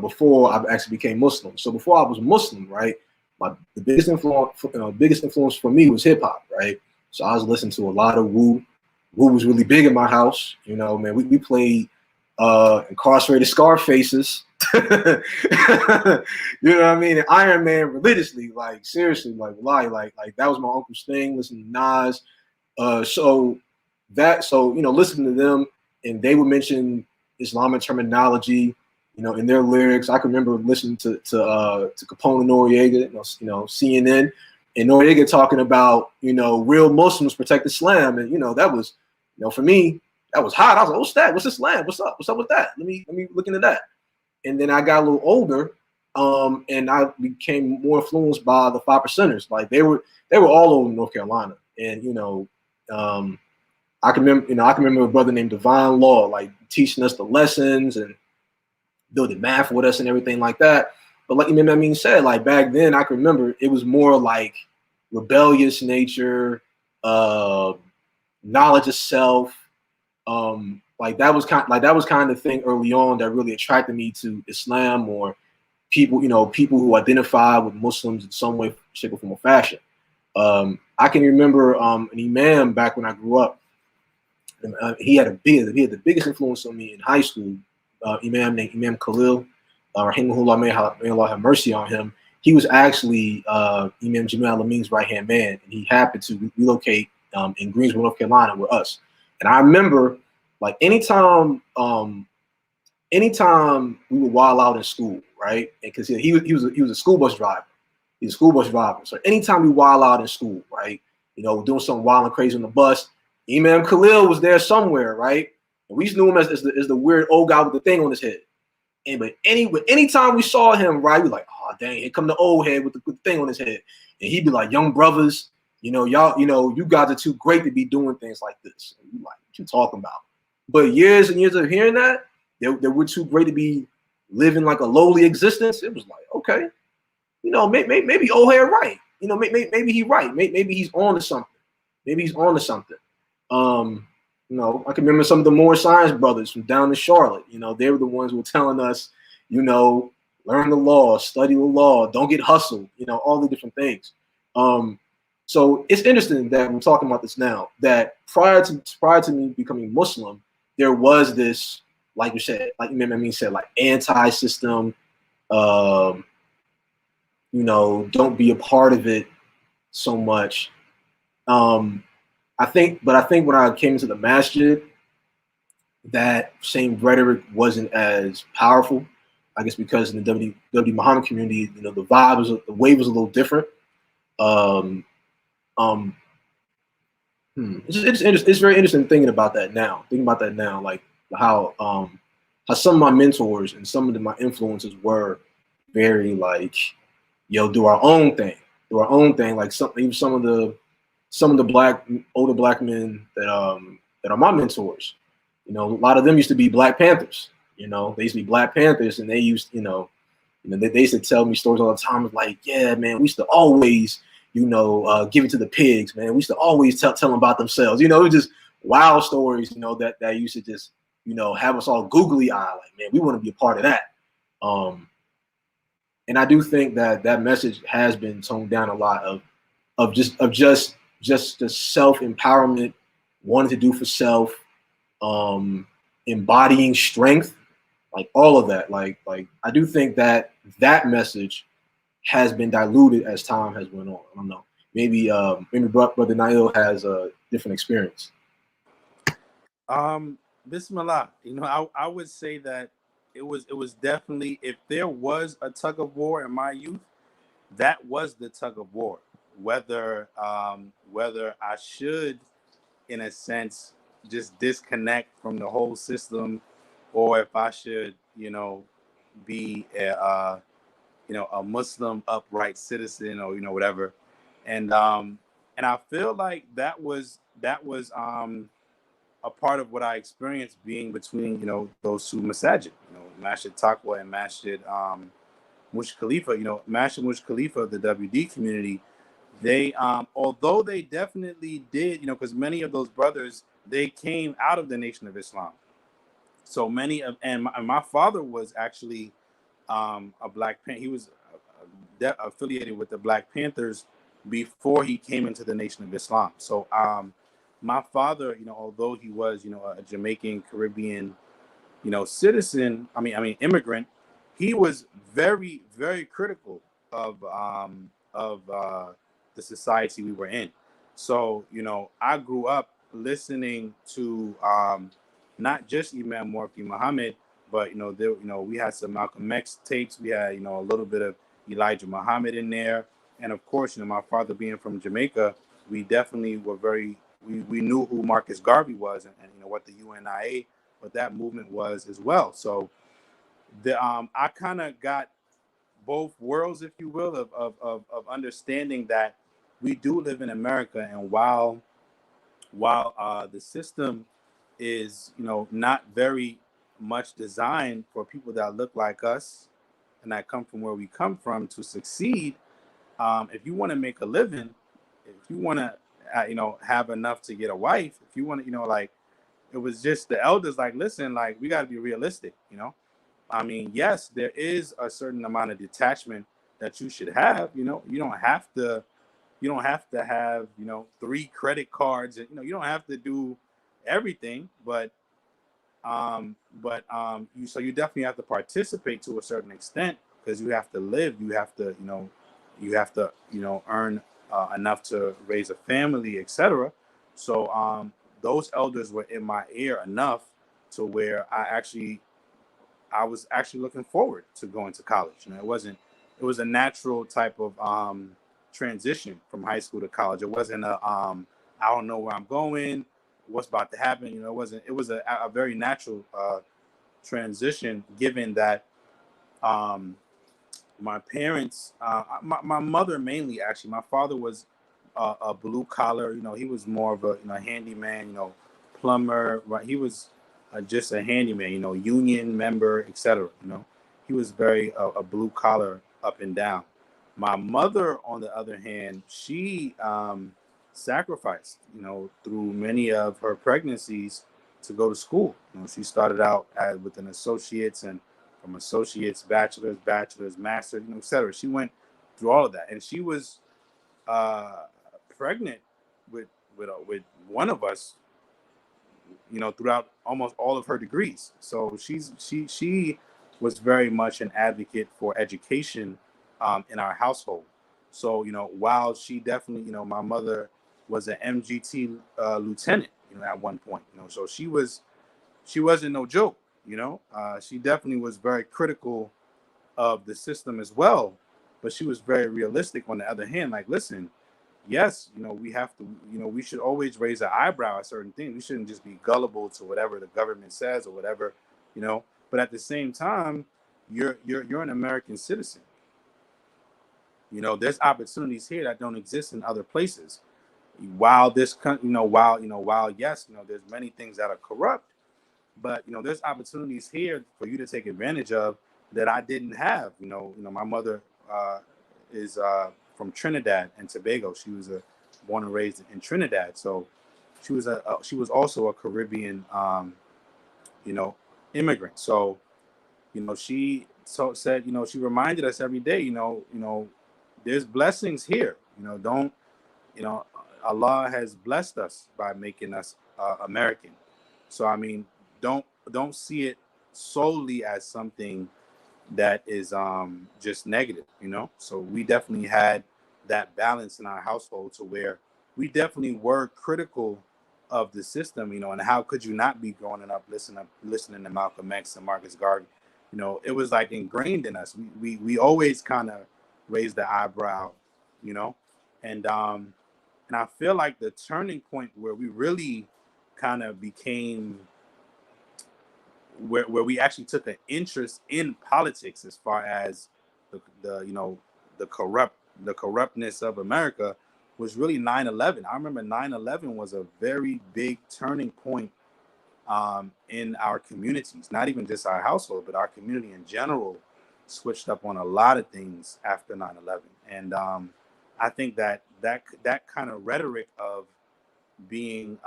before I actually became Muslim. So before I was Muslim, right, the biggest influence for me was hip hop, right? So I was listening to a lot of Wu. Wu was really big in my house. You know, man, we played Incarcerated Scarfaces. You know what I mean? And Iron Man religiously, like seriously, like that was my uncle's thing. Listening to Nas. So you know, listening to them, and they would mention Islamic terminology, you know, in their lyrics. I can remember listening to Capone and Noriega, you know, CNN, and Noriega talking about, you know, real Muslims protect Islam, and you know that was, you know, for me that was hot. I was like, what's that? What's Islam? What's up? What's up with that? Let me look into that. And then I got a little older, and I became more influenced by the 5%ers. Like they were all over North Carolina, and you know, I can remember a brother named Divine Law, like teaching us the lessons and building math with us and everything like that. But like Imam Amin said, like back then, I can remember it was more like rebellious nature, knowledge of self. Like that was kind of the thing early on that really attracted me to Islam, or people who identify with Muslims in some way, shape, or form or fashion. I can remember an Imam back when I grew up. He had the biggest influence on me in high school. Imam named Imam Khalil, rahimahullah, may Allah have mercy on him. He was actually Imam Jamal Amin's right-hand man, and he happened to relocate in Greensboro, North Carolina, with us. And I remember, like, anytime we would wild out in school, right? Because he was a school bus driver. He's a school bus driver. So anytime we wild out in school, right? You know, doing something wild and crazy on the bus, Imam Khalil was there somewhere, right? And we just knew him as the weird old guy with the thing on his head. Anytime we saw him, right, we were like, oh dang, here come the old head with the thing on his head. And he'd be like, young brothers, you know, y'all, you know, you guys are too great to be doing things like this. And we like, what you talking about? But years and years of hearing that, they were too great to be living like a lowly existence. It was like, okay, you know, maybe old head right. You know, maybe he's right. Maybe he's on to something. Maybe he's on to something. You know, I can remember some of the Moore Science brothers from down in Charlotte. You know, they were the ones who were telling us, you know, learn the law, study the law, don't get hustled, you know, all the different things. So it's interesting that we're talking about this now, that prior to me becoming Muslim, there was this, like you said, like Imam Amin said, like anti-system, you know, don't be a part of it so much. I think when I came into the Masjid, that same rhetoric wasn't as powerful. I guess because in the W Muhammad community, you know, the wave was a little different. It's very interesting thinking about that now. Like how some of my mentors and some of my influences were very like, yo, do our own thing. Like some of the older black men that are my mentors. You know, a lot of them used to be Black Panthers. You know, they used to be Black Panthers, and they used, they used to tell me stories all the time. Like, yeah, man, we used to always, give it to the pigs, man. We used to always tell them about themselves. You know, it was just wild stories. You know, that used to just, have us all googly eyed. Like, man, we want to be a part of that. And I do think that message has been toned down a lot of just the self empowerment, wanting to do for self, embodying strength, like all of that. Like I do think that message has been diluted as time has went on. I don't know. Maybe Brother Na'il has a different experience. Bismillah. I would say that it was definitely, if there was a tug of war in my youth, that was the tug of war. Whether I should, in a sense, just disconnect from the whole system, or if I should, be a Muslim upright citizen, or whatever. And I feel like that was a part of what I experienced being between those two masajid, Masjid Taqwa and Masjid Mush Khalifa. Masjid Mush Khalifa, the WD community, they although they definitely did, because many of those brothers, they came out of the Nation of Islam. So many of, and my father was actually a Black Panther. He was affiliated with the Black Panthers before he came into the Nation of Islam. So my father, although he was, a Jamaican Caribbean, citizen, immigrant, he was very, very critical of the society we were in. So, I grew up listening to not just Imam Muhammad, but we had some Malcolm X tapes. We had a little bit of Elijah Muhammad in there, and of course, my father being from Jamaica, we definitely were we knew who Marcus Garvey was, and what the UNIA, what that movement was as well. So I kind of got both worlds, if you will, of understanding that we do live in America, and while the system is not very much designed for people that look like us and that come from where we come from to succeed, if you want to make a living, if you want to have enough to get a wife, if you want to like, it was just the elders like, listen, like, we got to be realistic. Yes, there is a certain amount of detachment that you should have. You don't have to have 3 credit cards, and you don't have to do everything, but you definitely have to participate to a certain extent, because you have to live, you have to earn enough to raise a family, etc. So those elders were in my ear enough to where I was actually looking forward to going to college. It was a natural type of transition from high school to college. It wasn't I don't know where I'm going, what's about to happen. It wasn't. It was a very natural transition, given that my parents, my mother mainly, actually, my father was a blue collar. He was more of a handyman, plumber. Right? He was just a handyman, union member, etc. He was very a blue collar up and down. My mother, on the other hand, she sacrificed, through many of her pregnancies to go to school. She started out with an associate's, and from associate's, bachelor's, master's, etc. She went through all of that, and she was pregnant with one of us, throughout almost all of her degrees. So she was very much an advocate for education in our household. So while she definitely, my mother was an MGT lieutenant, at one point, so she wasn't no joke. She definitely was very critical of the system as well, but she was very realistic on the other hand. Like, listen, yes, we have to, we should always raise an eyebrow at certain things. We shouldn't just be gullible to whatever the government says or whatever, But at the same time, you're an American citizen. There's opportunities here that don't exist in other places. While this country, while yes, there's many things that are corrupt, but there's opportunities here for you to take advantage of that I didn't have. My mother is from Trinidad and Tobago. She was born and raised in Trinidad, so she was also a Caribbean immigrant. So she said she reminded us every day, there's blessings here. Don't Allah has blessed us by making us American. So I mean, don't see it solely as something that is just negative, So we definitely had that balance in our household to where we definitely were critical of the system, and how could you not be growing up listening to Malcolm X and Marcus Garvey? It was like ingrained in us. We always kind of raised the eyebrow, and I feel like the turning point where we really kind of became where we actually took an interest in politics as far as the corruptness of America was really 9/11. I remember 9/11 was a very big turning point in our communities, not even just our household, but our community in general switched up on a lot of things after 9/11. And I think that kind of rhetoric of being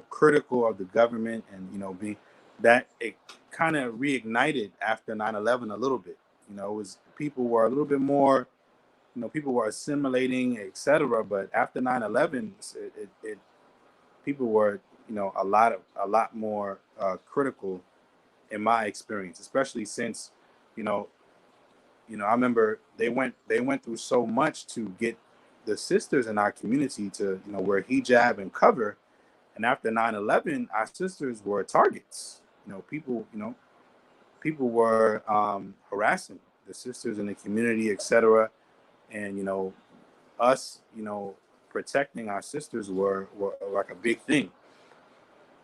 critical of the government and being that it kind of reignited after 9/11 a little bit. It was people were a little bit more, people were assimilating, etc. But after 9/11, it people were a lot more critical in my experience, especially since I remember they went through so much to get the sisters in our community to wear hijab and cover, and after 9/11, our sisters were targets. People were harassing the sisters in the community, etc. And us protecting our sisters were like a big thing.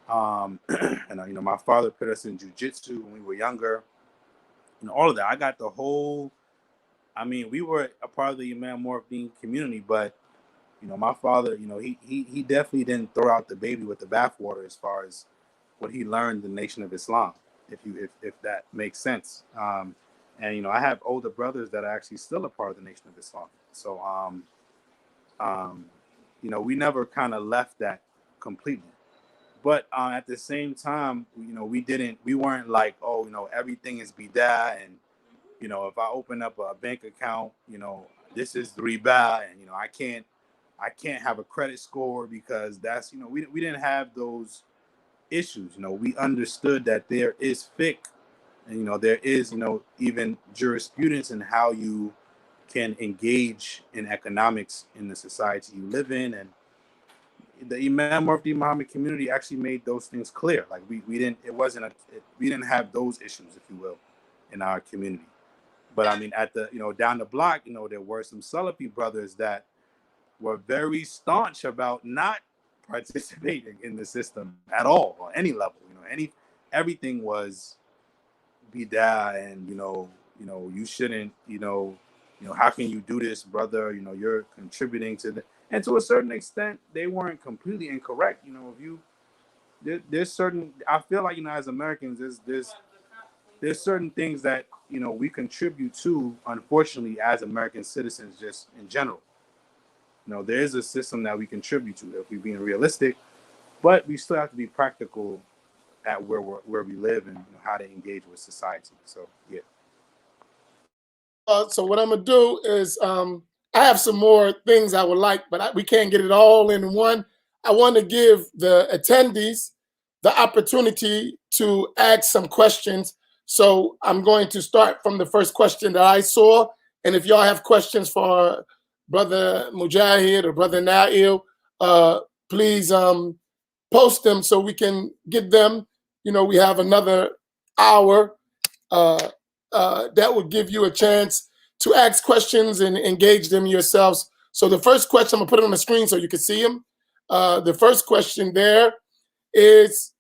And my father put us in jiu-jitsu when we were younger, all of that. I got the whole. I mean, we were a part of the Imam Muhammad community, but my father, he definitely didn't throw out the baby with the bathwater as far as what he learned in the Nation of Islam, if that makes sense. And I have older brothers that are actually still a part of the Nation of Islam. So we never kind of left that completely. But at the same time, we weren't like, oh, everything is bidah, and if I open up a bank account, this is riba, and I can't have a credit score because that's we didn't have those issues. We understood that there is fiqh, and there is even jurisprudence in how you can engage in economics in the society you live in. And the Imam Muhammad community actually made those things clear. Like we didn't have those issues, if you will, in our community. But I mean, at the down the block, there were some Salafi brothers that were very staunch about not participating in the system at all on any level. Everything was bidah, and you shouldn't. How can you do this, brother? You're contributing to the. And to a certain extent, they weren't completely incorrect. There's certain. I feel like as Americans, there's certain things that we contribute to, unfortunately, as American citizens, just in general. There is a system that we contribute to if we're being realistic, but we still have to be practical at where we live and how to engage with society. So yeah. So what I'm gonna do is I have some more things I would like, but we can't get it all in one. I want to give the attendees the opportunity to ask some questions. So I'm going to start from the first question that I saw. And if y'all have questions for Brother Mujahid or Brother Na'il, please post them so we can get them. We have another hour that will give you a chance to ask questions and engage them yourselves So the first question, I'm gonna put it on the screen so you can see them. The first question there is,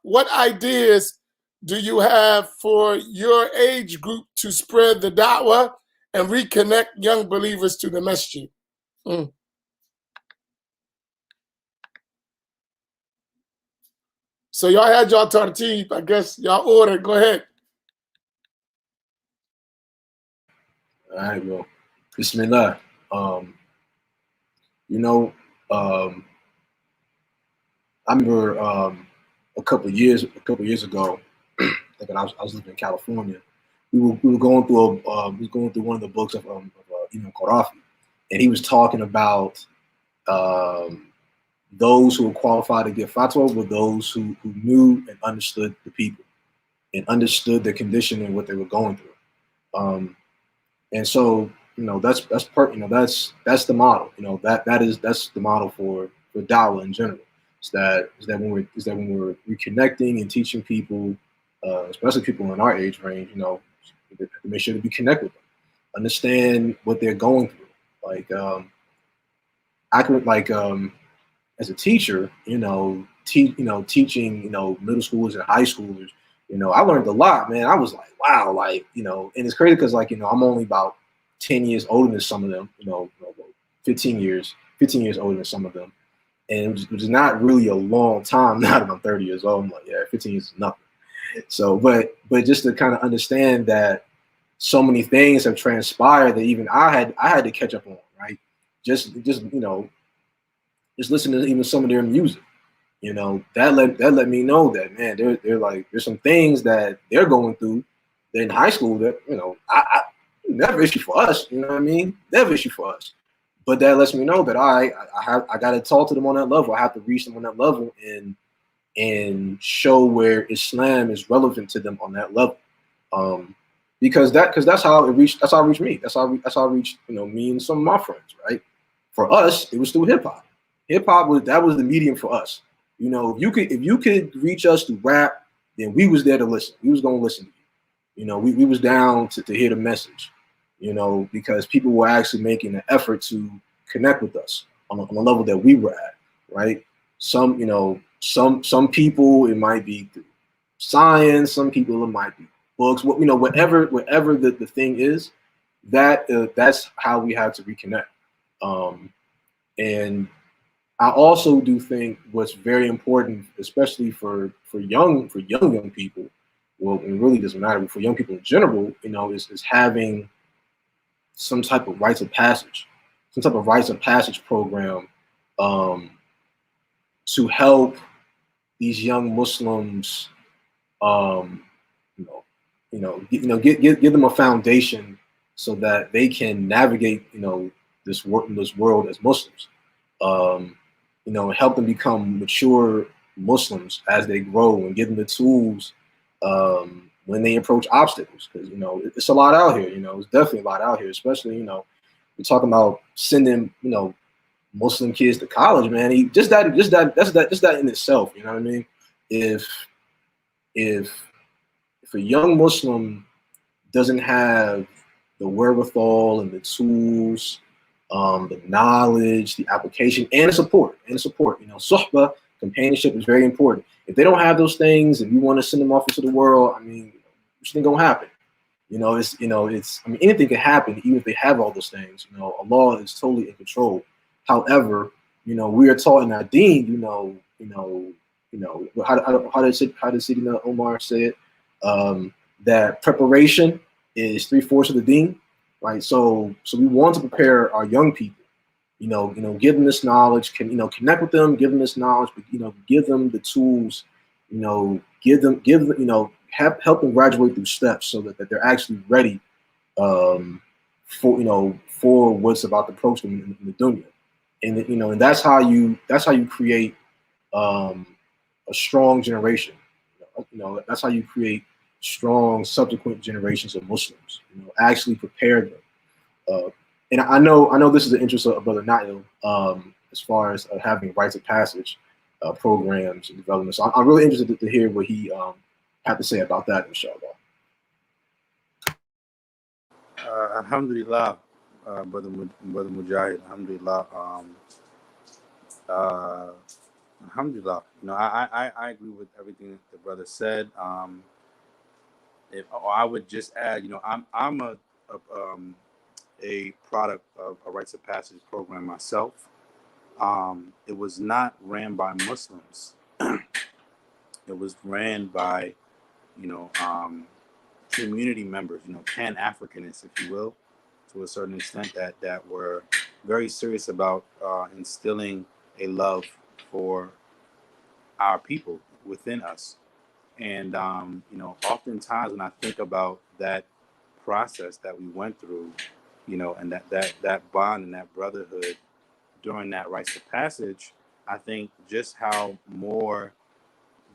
what ideas do you have for your age group to spread the da'wah and reconnect young believers to the masjid? So y'all had y'all tartib, I guess y'all ordered. Go ahead. All right, well, Bismillah. You know, I remember a couple of years ago, like when I was living in California, we were going through one of the books of Imam Qarafi, and he was talking about those who were qualified to give fatwa were those who knew and understood the people and understood the condition and what they were going through. And so, that's the model. That's the model for dawah in general. Is that when we're reconnecting and teaching people, especially people in our age range, to make sure to be connected with them, understand what they're going through. Like I could as a teacher, teaching middle schoolers and high schoolers, I learned a lot, man. I was like, wow, and it's crazy because I'm only about 10 years older than some of them, 15 years older than some of them. And which is not really a long time now that I'm 30 years old. I'm like, yeah, 15 years is nothing. So, but just to kind of understand that so many things have transpired that even I had to catch up on, right? Just listening to even some of their music, that let me know that, man, they're like, there's some things that they're going through in high school that, I never issue for us, you know what I mean? Never issue for us. But that lets me know that I got to talk to them on that level. I have to reach them on that level and show where Islam is relevant to them on that level. Because that's how it reached. That's how it reached me. That's how it reached me and some of my friends. Right. For us, it was through hip hop. Hip hop was the medium for us. If you could reach us through rap, then we was there to listen. We was gonna listen to you. We was down to hear the message. Because people were actually making an effort to connect with us on a level that we were at. Right. Some people, it might be through science. Some people, it might be books. Whatever the thing is, that's how we have to reconnect. And I also do think what's very important, especially for young people, well, it really doesn't matter, but for young people in general, is having some type of rites of passage program to help these young Muslims, give them a foundation so that they can navigate, this world as Muslims. Help them become mature Muslims as they grow and give them the tools when they approach obstacles. Because it's a lot out here. It's definitely a lot out here. Especially we're talking about sending Muslim kids to college, man. Just that in itself. You know what I mean? If a young Muslim doesn't have the wherewithal and the tools, the knowledge, the application, and the support. Suhbah, companionship is very important. If they don't have those things and you want to send them off into the world, what's gonna happen? Anything can happen even if they have all those things. Allah is totally in control. However, we are taught in our deen, how did Sayyidina Omar say it? That preparation is 3/4 of the deen. Right, so we want to prepare our young people, give them this knowledge, connect with them, give them this knowledge, but give them the tools, help them graduate through steps so that they're actually ready for what's about to approach them in the dunya, and that's how you create a strong generation. That's how you create strong subsequent generations of Muslims. Actually prepare them. And I know this is the interest of Brother Na'il as far as having rites of passage programs and development. So I'm really interested to hear what he had to say about that, inshallah. Alhamdulillah. brother Mujahid. Alhamdulillah. Alhamdulillah. You know, I agree with everything that the brother said. If I would just add, you know, I'm a product of a rites of passage program myself. It was not ran by Muslims. It was ran by, you know, community members, you know, Pan-Africanists, if you will, to a certain extent, that were very serious about instilling a love for our people within us. And you know, oftentimes when I think about that process that we went through, you know, and that bond and that brotherhood during that rites of passage, I think just how more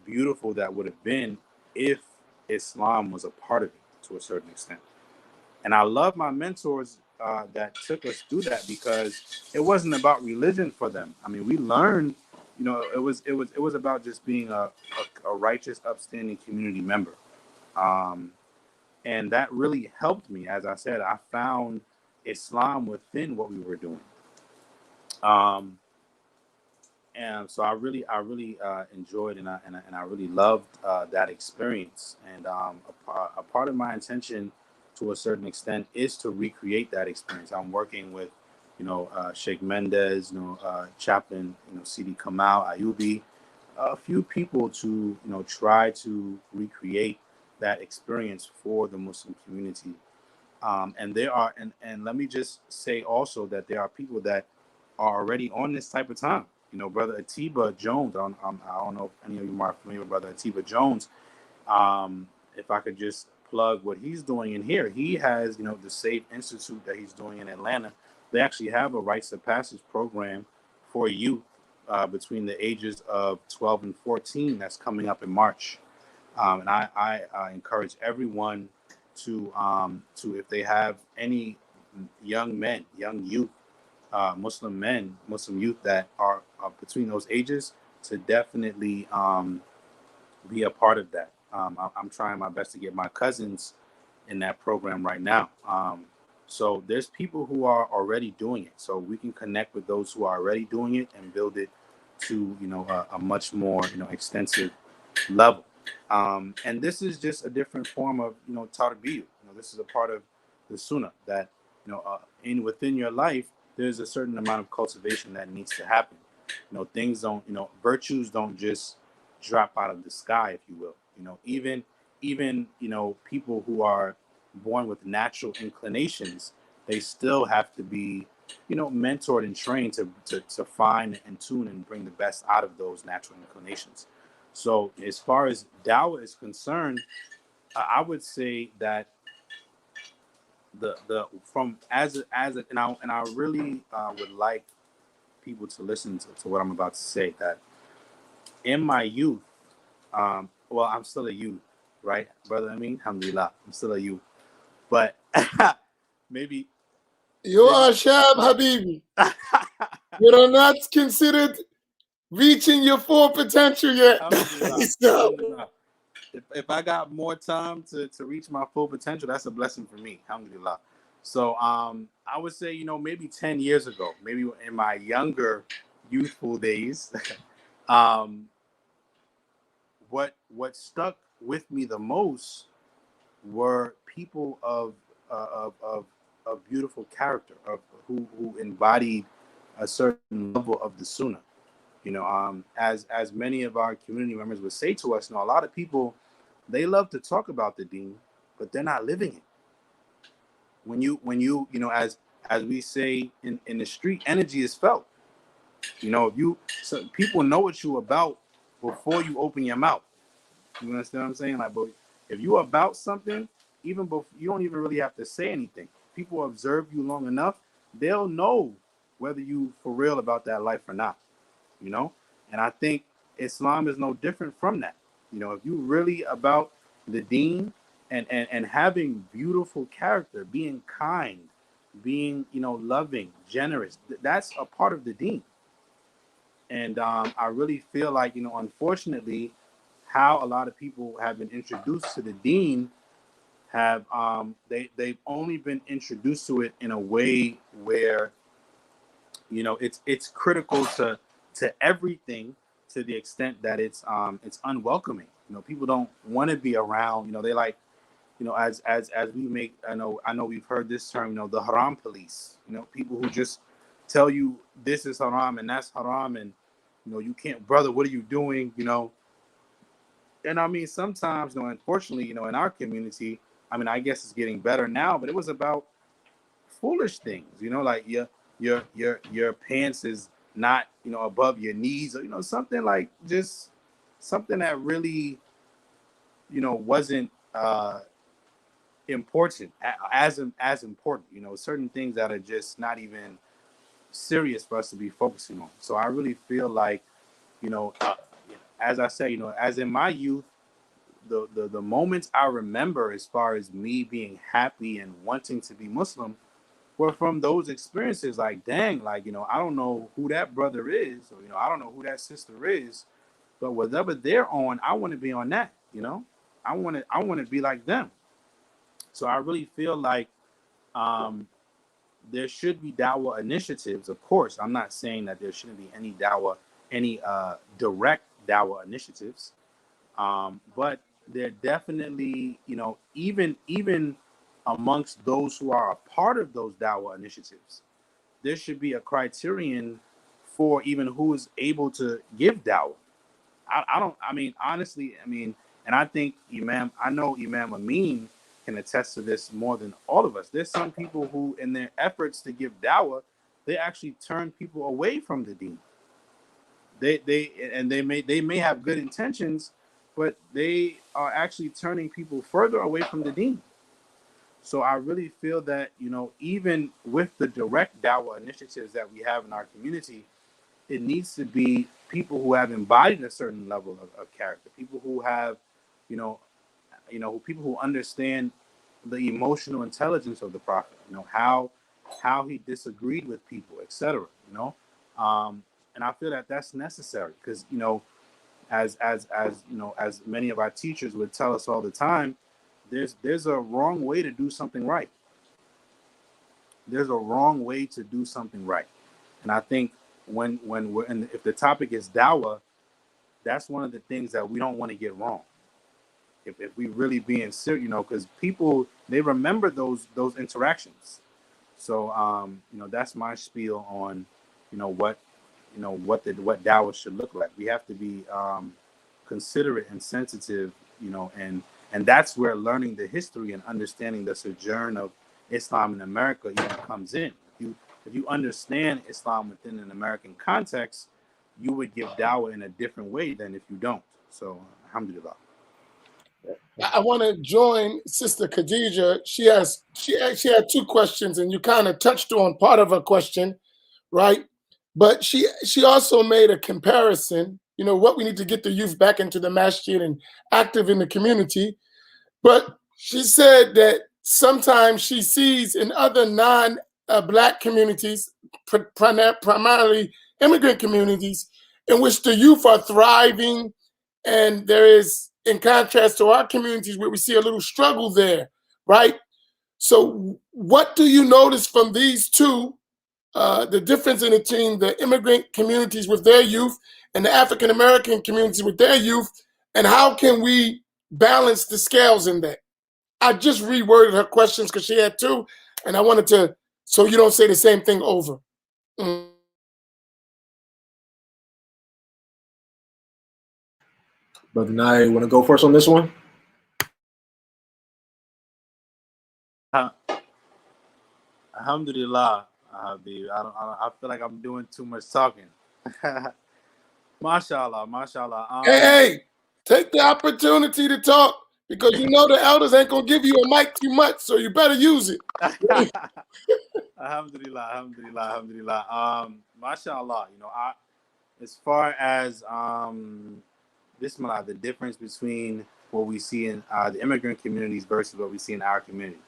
beautiful that would have been if Islam was a part of it to a certain extent. And I love my mentors that took us through that, because it wasn't about religion for them. I mean, we learned, you know, it was about just being a righteous, upstanding community member. And that really helped me. As I said, I found Islam within what we were doing. And so I really enjoyed and I really loved that experience. And a part of my intention, to a certain extent, is to recreate that experience. I'm working with, you know, Sheikh Mendez, you know, Chaplain, you know, Sidi Kamal Ayubi, a few people to, you know, try to recreate that experience for the Muslim community. And there are, and let me just say also that there are people that are already on this type of time. You know, Brother Atiba Jones, I don't know if any of you are familiar with Brother Atiba Jones. If I could just plug what he's doing in here. He has, you know, the Safe Institute that he's doing in Atlanta. They actually have a rites of passage program for youth between the ages of 12 and 14 that's coming up in March. And I encourage everyone to if they have any young men, young youth, Muslim men, Muslim youth that are between those ages, to definitely be a part of that. I'm trying my best to get my cousins in that program right now. So there's people who are already doing it. So we can connect with those who are already doing it and build it to, you know, a much more, you know, extensive level. And this is just a different form of, you know, tarbiyah. You know, this is a part of the sunnah that, you know, within your life, there's a certain amount of cultivation that needs to happen. You know, things don't, you know, virtues don't just drop out of the sky, if you will. You know, even, you know, people who are born with natural inclinations, they still have to be, you know, mentored and trained to find and tune and bring the best out of those natural inclinations. So as far as dawah is concerned, I would say that the from as a and I really would like people to listen to what I'm about to say, that in my youth, well, I'm still a youth, right, brother? I mean, alhamdulillah, I'm still a youth, but maybe you are Shab Habibi. You're not considered reaching your full potential yet. Alhamdulillah. If I got more time to reach my full potential, that's a blessing for me. Alhamdulillah. So I would say, you know, maybe 10 years ago, maybe in my younger youthful days, what stuck with me the most were people of beautiful character, of who embodied a certain level of the sunnah. You know, as many of our community members would say to us, you know, a lot of people, they love to talk about the deen, but they're not living it. When you know, as we say in the street, energy is felt. You know, so people know what you about before you open your mouth. You understand what I'm saying? Like, but if you about something, even before, you don't even really have to say anything. People observe you long enough, they'll know whether you for real about that life or not. You know, and I think Islam is no different from that. You know, if you really about the deen and having beautiful character, being kind, being, you know, loving, generous, that's a part of the deen. And I really feel like, you know, unfortunately, how a lot of people have been introduced to the deen have they've only been introduced to it in a way where, you know, it's critical to everything, to the extent that it's unwelcoming. You know, people don't want to be around. You know, they like, you know, as we make, I know we've heard this term, you know, the haram police. You know, people who just tell you this is haram and that's haram, and, you know, you can't, brother, what are you doing? You know, and I mean, sometimes, you know, unfortunately, you know, in our community, I mean, I guess it's getting better now, but it was about foolish things, you know, like your pants is not, you know, above your knees, or, you know, something like, just something that really, you know, wasn't important, as important, you know, certain things that are just not even serious for us to be focusing on. So I really feel like, you know, as I say, you know, as in my youth, the moments I remember as far as me being happy and wanting to be Muslim were from those experiences. Like, dang, like, you know, I don't know who that brother is, or, you know, I don't know who that sister is, but whatever they're on, I want to be on that, you know. I want to be like them. So I really feel like there should be dawah initiatives. Of course, I'm not saying that there shouldn't be any dawah, any direct dawah initiatives, but there definitely, you know, even amongst those who are a part of those dawah initiatives, there should be a criterion for even who is able to give dawah. I mean, honestly, I mean, and I think I know Imam Amin can attest to this more than all of us. There's some people who, in their efforts to give dawah, they actually turn people away from the deen. They may have good intentions, but they are actually turning people further away from the deen. So I really feel that, you know, even with the direct dawah initiatives that we have in our community, it needs to be people who have embodied a certain level of character, people who have, you know, people who understand the emotional intelligence of the Prophet, you know, how he disagreed with people, etc. You know, and I feel that that's necessary, because, you know, as you know, as many of our teachers would tell us all the time, there's a wrong way to do something right. There's a wrong way to do something right, and I think when we're if the topic is dawah, that's one of the things that we don't want to get wrong. If we really being serious, you know, because people, they remember those interactions. So you know, that's my spiel on, you know, what dawah should look like. We have to be considerate and sensitive, you know, and that's where learning the history and understanding the sojourn of Islam in America even comes in. If you understand Islam within an American context, you would give dawah in a different way than if you don't. So, alhamdulillah. I want to join Sister Khadija. She had two questions, and you kind of touched on part of her question, right? But she also made a comparison, you know, what we need to get the youth back into the masjid and active in the community. But she said that sometimes she sees in other non-Black communities, primarily immigrant communities, in which the youth are thriving, and there is, in contrast to our communities, where we see a little struggle there, right? So what do you notice from these two, the difference in between the immigrant communities with their youth and the African-American communities with their youth, and how can we balance the scales in that? I just reworded her questions because she had two, and I wanted to, so you don't say the same thing over. Brother Na'il, you want to go first on this one? Alhamdulillah, Habib. I feel like I'm doing too much talking. Mashallah, mashallah. Hey, take the opportunity to talk, because you know the elders ain't gonna give you a mic too much, so you better use it. Alhamdulillah, alhamdulillah, alhamdulillah. Mashallah, you know, as far as Bismillah, the difference between what we see in the immigrant communities versus what we see in our community.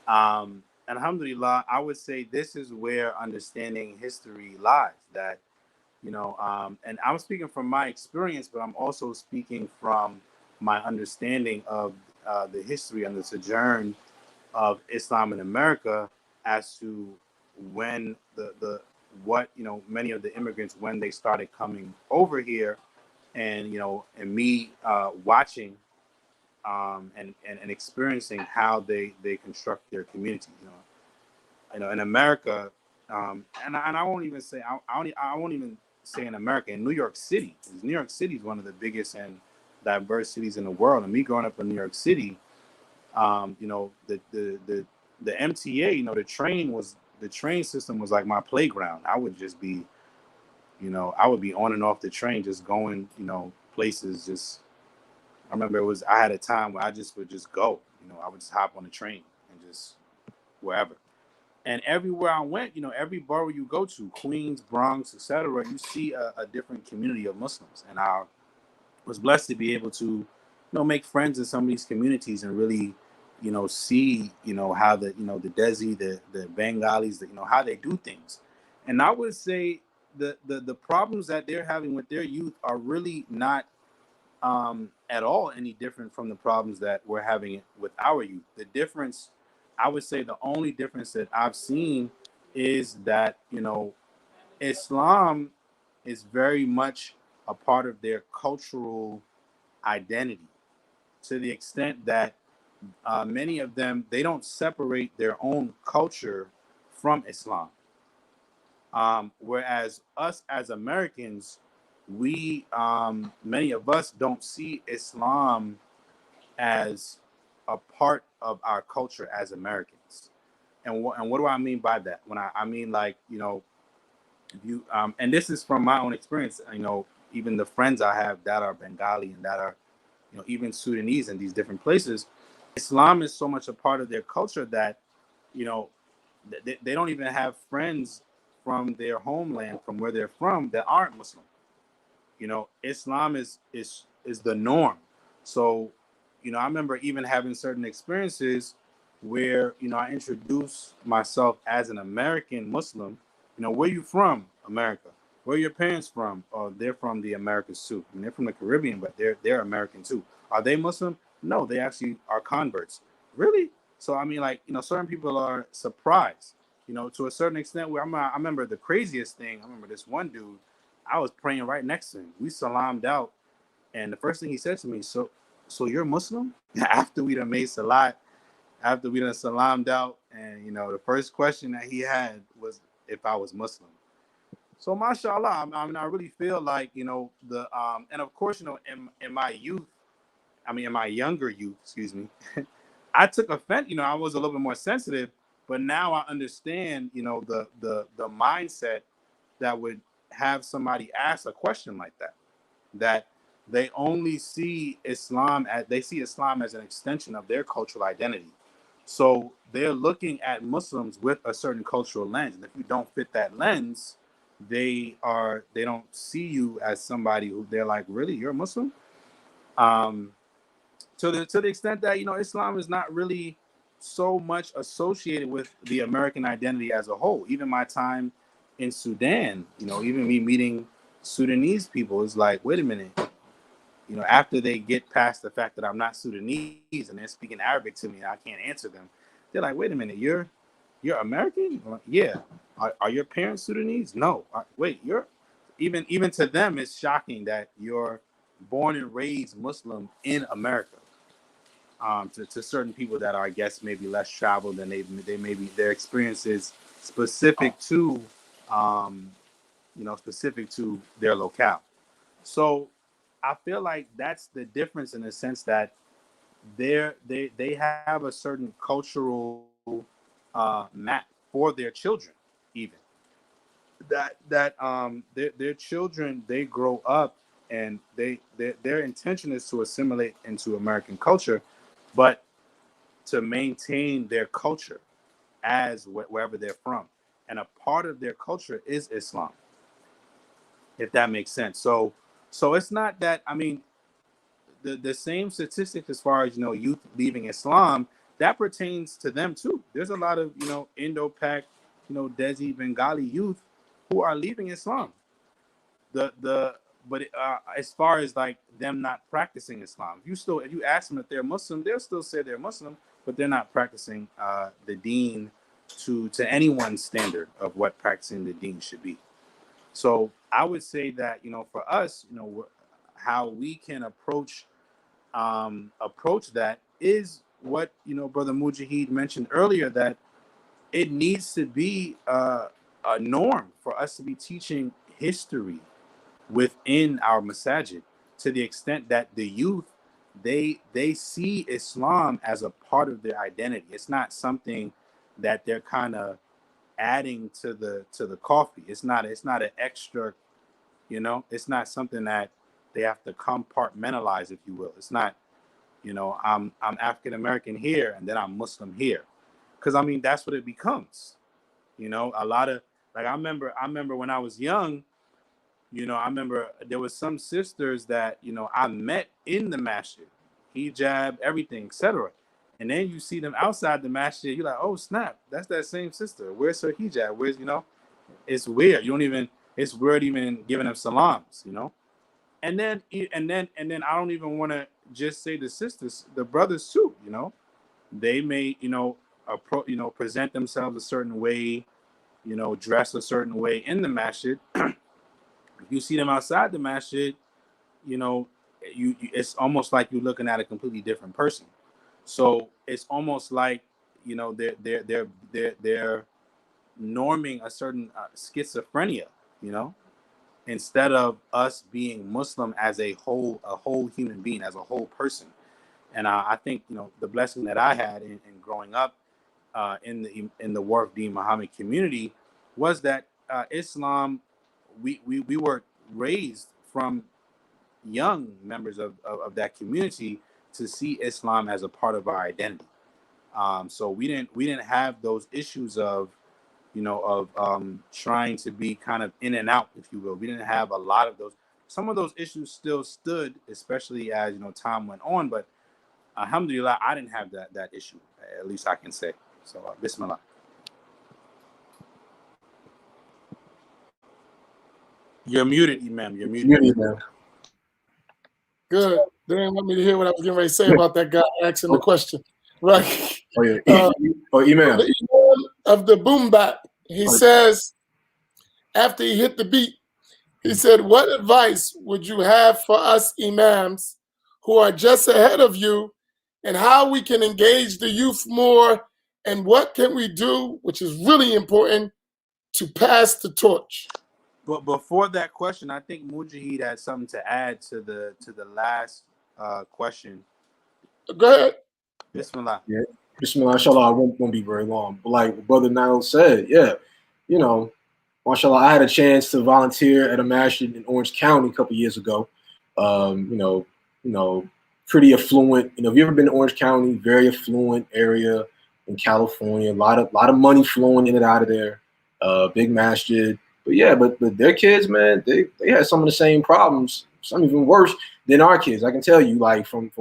Alhamdulillah, I would say this is where understanding history lies. That, you know, and I'm speaking from my experience, but I'm also speaking from my understanding of the history and the sojourn of Islam in America as to when what many of the immigrants, when they started coming over here, and and me watching and experiencing how they construct their community. In America, and I won't even say I won't even say in America, in New York City. New York City is one of the biggest and diverse cities in the world. And me growing up in New York City, the MTA, the train system was like my playground. I would just be, I would be on and off the train, just going, places. Just I remember I had a time where I just would just go. I would just hop on the train and just wherever. And everywhere I went, every borough you go to, Queens, Bronx, etc., you see a different community of Muslims. And I was blessed to be able to, make friends in some of these communities and really, see, how the Desi, the Bengalis, how they do things. And I would say the problems that they're having with their youth are really not at all any different from the problems that we're having with our youth. The difference, I would say the only difference that I've seen is that, Islam is very much a part of their cultural identity, to the extent that many of them, they don't separate their own culture from Islam. Whereas us as Americans, we, many of us don't see Islam as a part of our culture as Americans. And what do I mean by that? When I mean, like, if you and this is from my own experience, even the friends I have that are Bengali and that are, even Sudanese in these different places, Islam is so much a part of their culture that, they don't even have friends from their homeland, from where they're from, that aren't Muslim. Islam is the norm. So, I remember even having certain experiences where, I introduced myself as an American Muslim. Where you from? America. Where are your parents from? Oh, they're from the Americas too. I mean, they're from the Caribbean, but they're American too. Are they Muslim? No, they actually are converts. Really? So, I mean, like, certain people are surprised, to a certain extent, where I remember the craziest thing. I remember this one dude, I was praying right next to him. We salamed out. And the first thing he said to me, so you're Muslim? After we done made salat, after we done salamed out, and, the first question that he had was if I was Muslim. So, mashallah, I mean, I really feel like, and of course, in my youth, in my younger youth, excuse me, I took offense, I was a little bit more sensitive, but now I understand, the mindset that would have somebody ask a question like that they only see Islam as an extension of their cultural identity. So they're looking at Muslims with a certain cultural lens. And if you don't fit that lens, they don't see you as somebody who they're like, really, you're a Muslim? To the extent that, Islam is not really so much associated with the American identity as a whole. Even my time in Sudan, even me meeting Sudanese people is like, wait a minute, after they get past the fact that I'm not Sudanese and they're speaking Arabic to me and I can't answer them, they're like, wait a minute, you're American? Like, yeah. Are your parents Sudanese? No. Wait, you're even to them, it's shocking that you're born and raised Muslim in America. To certain people that are, I guess, maybe less traveled than they maybe their experiences specific to, specific to their locale. So I feel like that's the difference in the sense that they have a certain cultural map for their children, even that their children, they grow up and their intention is to assimilate into American culture, but to maintain their culture as wherever they're from. And a part of their culture is Islam, if that makes sense. So it's not that, the same statistics as far as, youth leaving Islam, that pertains to them too. There's a lot of, Indo-Pak, Desi, Bengali youth who are leaving Islam. The but as far as like them not practicing Islam, if you ask them if they're Muslim, they'll still say they're Muslim, but they're not practicing the Deen to anyone's standard of what practicing the Deen should be. So I would say that, you know, for us, you know, how we can approach that is what, you know, Brother Mujahid mentioned earlier, that it needs to be a norm for us to be teaching history within our masajid, to the extent that the youth, they see Islam as a part of their identity. It's not something that they're kind of adding to the coffee. It's not an extra, you know, it's not something that they have to compartmentalize, if you will. It's not, you know, I'm African American here and then I'm Muslim here, because I mean that's what it becomes. You know, a lot of, like, I remember when I was young, you know, I remember there was some sisters that, you know, I met in the masjid, hijab, everything, etc. And then you see them outside the masjid, you're like, oh snap, that's that same sister. Where's her hijab? Where's, you know, it's weird. It's weird even giving them salams, you know. And then I don't even want to just say the sisters, the brothers too, you know. They may, you know, present themselves a certain way, you know, dress a certain way in the masjid. If you see them outside the masjid, you know, it's almost like you're looking at a completely different person. So it's almost like, you know, they're norming a certain schizophrenia, you know, instead of us being Muslim as a whole human being, as a whole person. And I think, you know, the blessing that I had in growing up in the Wharf Deen Muhammad community was that Islam, we were raised from young members of that community to see Islam as a part of our identity. So we didn't have those issues of, you know, of trying to be kind of in and out, if you will. We didn't have a lot of those. Some of those issues still stood, especially as, you know, time went on. But alhamdulillah, I didn't have that issue, at least I can say. So bismillah. You're muted, Imam. You're muted. Good. They didn't want me to hear what I was getting ready to say about that guy asking the question. Right. Oh, yeah. Imam. The Imam of the boom bap, he says, after he hit the beat, he said, what advice would you have for us imams who are just ahead of you, and how we can engage the youth more, and what can we do, which is really important, to pass the torch? But before that question, I think Mujahid had something to add to the last question. Go ahead. Bismillah. Yeah. Bismillah, inshallah, I won't be very long. But like Brother Na'il said, yeah, you know, mashallah, I had a chance to volunteer at a masjid in Orange County a couple years ago. You know, pretty affluent. You know, if you ever been to Orange County, very affluent area in California, a lot of money flowing in and out of there. Big masjid. But yeah, but their kids, man, they had some of the same problems, some even worse than our kids. I can tell you, like from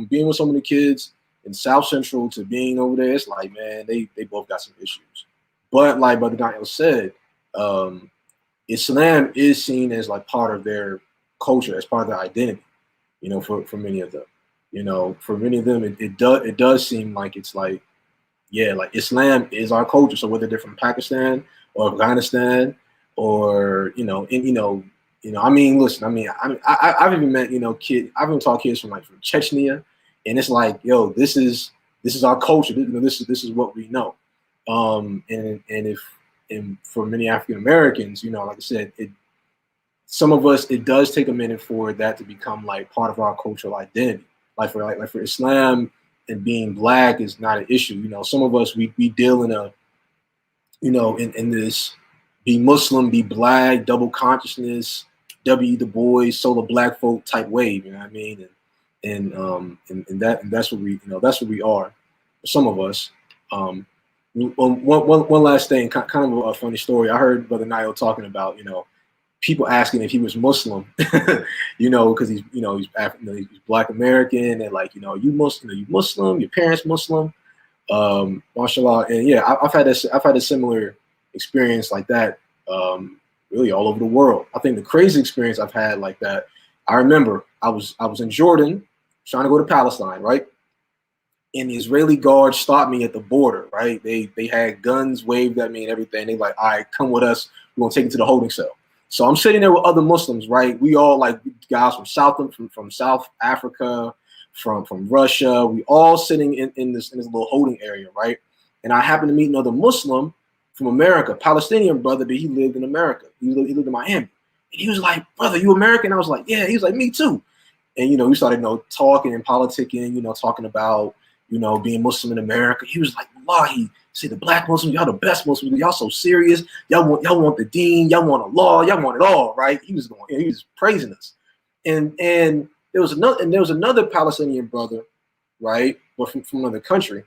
being with some of the kids in South Central to being over there, it's like, man, they both got some issues. But like Brother Daniel said, Islam is seen as like part of their culture, as part of their identity. You know, for many of them, you know, for many of them, it does seem like it's like, yeah, like Islam is our culture. So whether they're from Pakistan or Afghanistan, or I mean, listen, I've even met, you know, I've even taught kids from Chechnya, and it's like, yo, this is our culture. You know, this is what we know. And for many African Americans, you know, like I said, some of us, it does take a minute for that to become like part of our cultural identity. Like for Islam and being black is not an issue. You know, some of us we deal in a, you know, in this be Muslim, be black, double consciousness, W. Du Bois, solo black folk type wave, you know what I mean? And that's what we, you know, that's what we are. Some of us. One last thing, kind of a funny story. I heard Brother Na'il talking about, you know, people asking if he was Muslim, you know, because he's African, you know, he's Black American, and like, you know, you Muslim, your parents Muslim, mashallah. And yeah, I've had a similar experience like that really all over the world. I think the crazy experience I've had like that, I remember I was in Jordan trying to go to Palestine, right? And the Israeli guards stopped me at the border, right? They had guns waved at me and everything. They like, all right, come with us. We're gonna take you to the holding cell. So I'm sitting there with other Muslims, right? We all like guys from South Africa, from Russia. We all sitting in this little holding area, right? And I happened to meet another Muslim from America, Palestinian brother, but he lived in America. He lived in Miami. And he was like, brother, you American? I was like, yeah. He was like, me too. And, we started, talking and politicking, talking about, being Muslim in America. He was like, Wallahi, see the black Muslims, y'all the best Muslims. Y'all so serious. Y'all want the deen. Y'all want Allah. Y'all want it all, right? He was praising us. And there was another Palestinian brother, right? But from another country,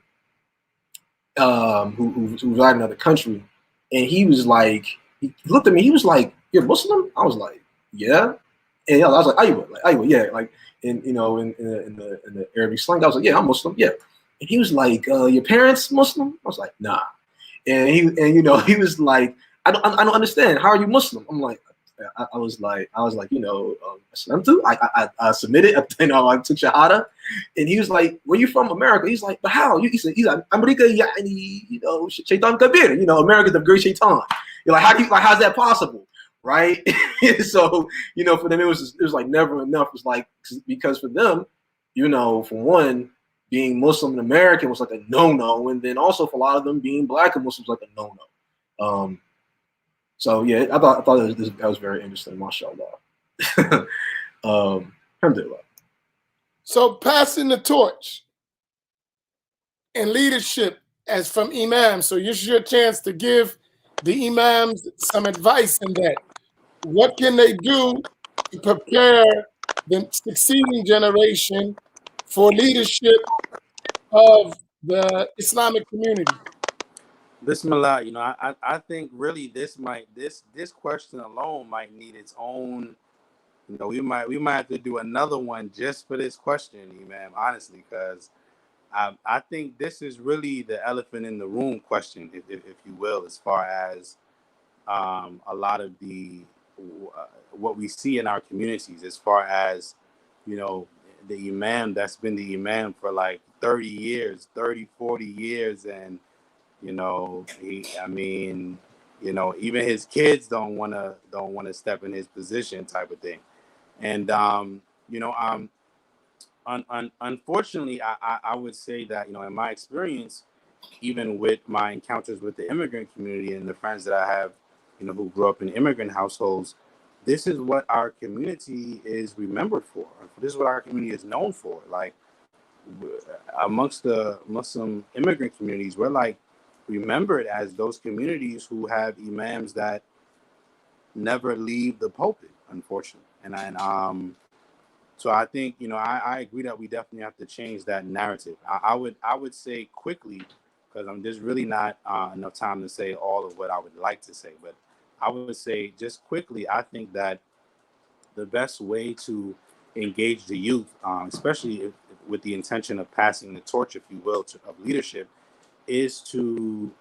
who was out in another country. And he was like, he looked at me, he was like, you're Muslim? I was like, yeah. And I was like, Aywa, yeah. Like, in the Arabic slang, I was like, yeah, I'm Muslim, yeah. And he was like, your parents Muslim? I was like, nah. And he was like, I don't understand. How are you Muslim? I'm like, I was like, Islam too. I submitted. I took Shahada, and he was like, "Where you from, America?" He's like, "But how?" He's like, "America, Shaitan Kabir. America's the great Shaitan." You're like, how's that possible, right? So, for them, it was like never enough. It was like because for them, for one, being Muslim in America was like a no-no, and then also for a lot of them, being black and Muslims like a no-no. So yeah, I thought that was very interesting, mashallah. Alhamdulillah. So passing the torch and leadership as from Imam. So this is your chance to give the Imams some advice in that. What can they do to prepare the succeeding generation for leadership of the Islamic community? Bismillah, I think really this question alone might need its own, we might have to do another one just for this question, Imam, honestly, because I think this is really the elephant in the room question, if you will, as far as a lot of the what we see in our communities, as far as the Imam that's been the Imam for like 30 years, 30, 40 years, and even his kids don't want to step in his position, type of thing. And unfortunately, I would say that in my experience, even with my encounters with the immigrant community and the friends that I have, who grew up in immigrant households, this is what our community is remembered for. This is what our community is known for. Like amongst the Muslim immigrant communities, we're like remembered as those communities who have imams that never leave the pulpit, unfortunately. And so I think I agree that we definitely have to change that narrative. I would say quickly, because there's really not enough time to say all of what I would like to say, but I would say just quickly, I think that the best way to engage the youth, especially with the intention of passing the torch, if you will, of leadership, is to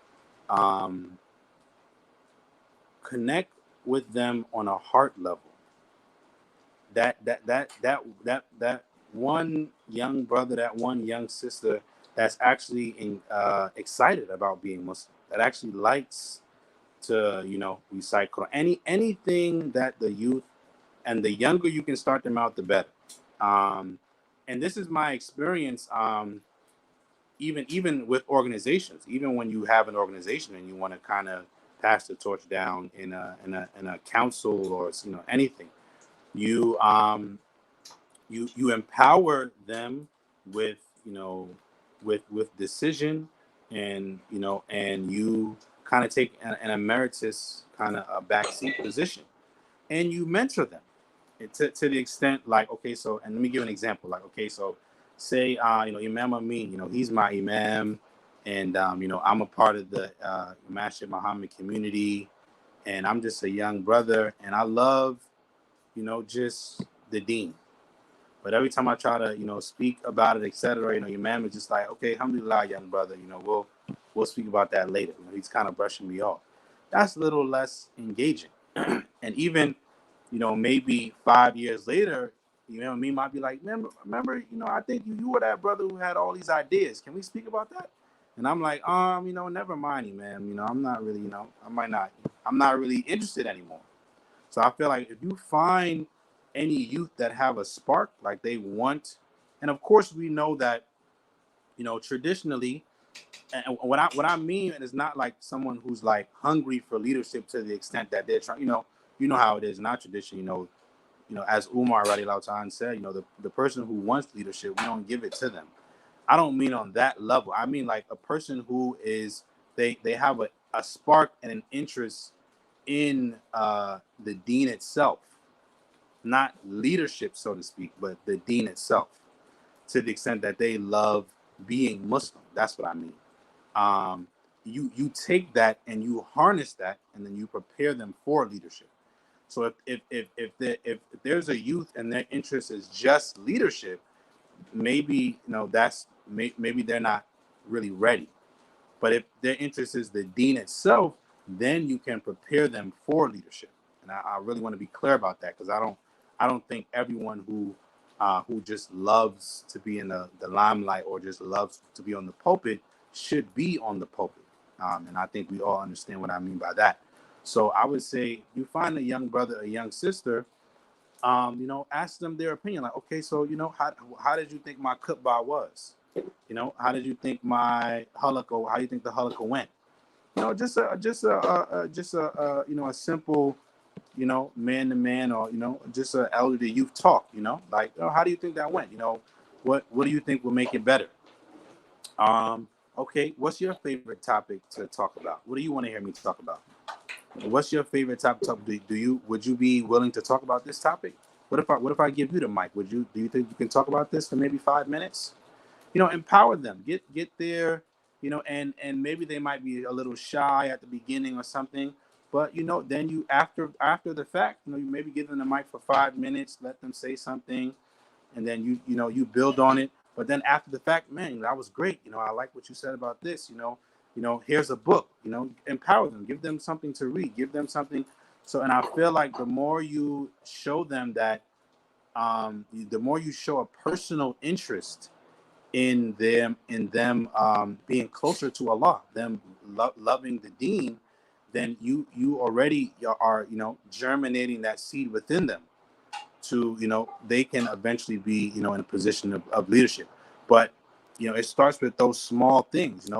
connect with them on a heart level. That one young brother, that one young sister that's actually excited about being Muslim, that actually likes to recite Quran, anything that the youth, and the younger you can start them out, the better. And this is my experience. Even with organizations, even when you have an organization and you want to kind of pass the torch down in a council or anything, you empower them with with decision, and and you kind of take an emeritus kind of a backseat position, and you mentor them to the extent like, okay, so, and let me give an example, like, okay, so say Imam Amin, he's my imam, and I'm a part of the Masjid Muhammad community, and I'm just a young brother, and I love just the deen. But every time I try to speak about it, etc., Imam is just like, okay, alhamdulillah, young brother, we'll speak about that later. He's kind of brushing me off. That's a little less engaging. And even, maybe 5 years later, me might be like, remember, I think you were that brother who had all these ideas. Can we speak about that? And I'm like, never mind, man. I'm not really, I'm not really interested anymore. So I feel like if you find any youth that have a spark, like they want, and of course we know that, traditionally, and what I mean is not like someone who's like hungry for leadership to the extent that they're trying, how it is in our tradition, as Umar radiallahu ta'ala said, the person who wants leadership, we don't give it to them. I don't mean on that level. I mean like a person who is, they have a spark and an interest in the deen itself, not leadership, so to speak, but the deen itself, to the extent that they love being Muslim. That's what I mean. You take that and you harness that, and then you prepare them for leadership. So if there's a youth and their interest is just leadership, maybe maybe they're not really ready. But if their interest is the deen itself, then you can prepare them for leadership. And I really want to be clear about that, because I don't think everyone who just loves to be in the limelight or just loves to be on the pulpit should be on the pulpit. And I think we all understand what I mean by that. So I would say you find a young brother, a young sister, ask them their opinion. Like, okay, so, how did you think my khutbah was? How did you think my halaqah, how do you think the halaqah went? Just a simple, man to man, or, just an elderly youth talk, like, how do you think that went? What do you think will make it better? Okay, what's your favorite topic to talk about? What do you want to hear me talk about? What's your favorite topic? Would you be willing to talk about this topic? What if I give you the mic? Do you think you can talk about this for maybe 5 minutes? Empower them, get there, and maybe they might be a little shy at the beginning or something, but then you after the fact, you maybe give them the mic for 5 minutes, let them say something, and then you build on it. But then after the fact, man, that was great. I like what you said about this. Here's a book. Empower them, give them something to read, give them something. So, and I feel like the more you show them that, the more you show a personal interest in them being closer to Allah, them loving the deen, then you already are germinating that seed within them to they can eventually be in a position of leadership. But it starts with those small things.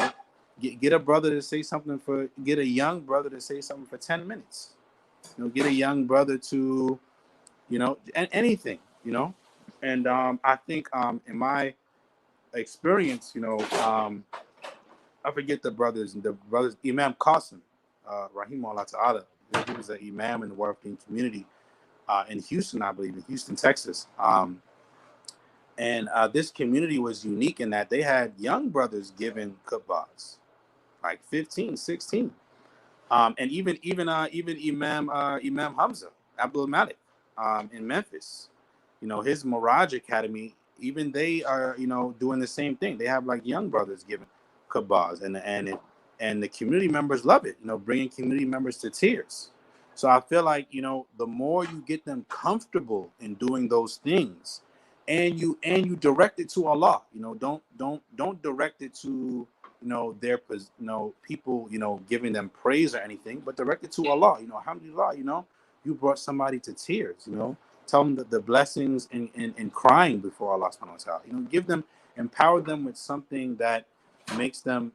Get a brother to say something get a young brother to say something for 10 minutes. Get a young brother to anything. And I think in my experience, I forget the brothers, Imam Qasim, rahimahullah ta'ala. He was an imam in the working community in Houston, I believe, in Houston, Texas. And this community was unique in that they had young brothers giving khutbahs, like 15, 16. And even Imam Hamza Abdul-Aleem in Memphis, his Miraj Academy, even they are doing the same thing. They have like young brothers giving khutbahs, and the community members love it. Bringing community members to tears. So I feel like the more you get them comfortable in doing those things, and you direct it to Allah. Don't direct it to their people giving them praise or anything, but direct it to Allah. Alhamdulillah, you brought somebody to tears. Tell them the blessings and crying before Allah subhanahu wa ta'ala. Give them, empower them with something that makes them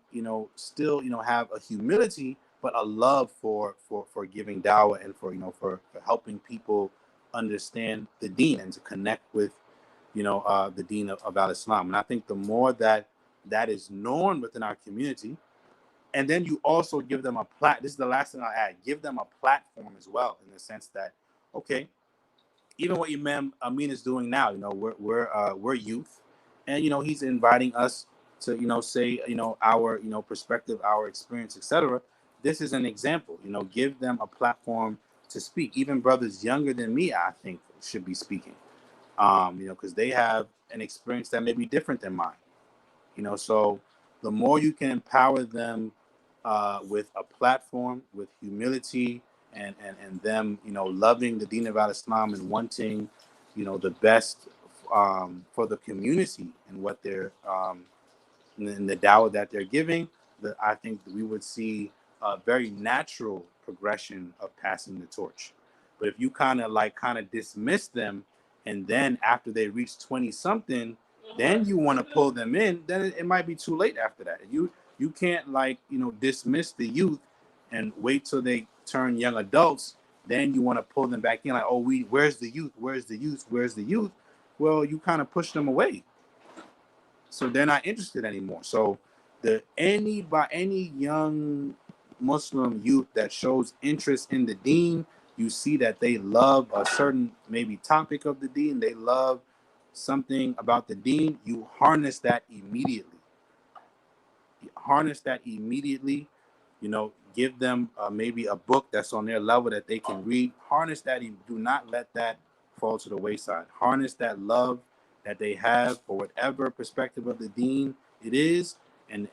still have a humility, but a love for giving dawah and for helping people understand the deen and to connect with the deen of al-Islam. And I think the more that is known within our community, and then you also give them this is the last thing I'll add, give them a platform as well, in the sense that, okay, even what Imam Amin is doing now, we're youth, and he's inviting us to say our perspective, our experience, etc. This is an example. Give them a platform to speak. Even brothers younger than me, I think, should be speaking. Because they have an experience that may be different than mine. So the more you can empower them with a platform, with humility, and them, loving the Deen of Islam and wanting, the best for the community and what they're in the dawah that they're giving. I think that we would see a very natural progression of passing the torch. But if you kind of dismiss them, and then after they reach 20 something, then you want to pull them in, then it might be too late after that. You can't dismiss the youth and wait till they turn young adults. Then you want to pull them back in, like, oh, where's the youth? Where's the youth? Where's the youth? Well, you kind of push them away, so they're not interested anymore. So any young Muslim youth that shows interest in the Deen, you see that they love a certain maybe topic of the Deen, they love something about the Deen, you harness that immediately. Give them maybe a book that's on their level that they can read. Harness that. Do not let that fall to the wayside. Harness that love that they have for whatever perspective of the Deen it is, and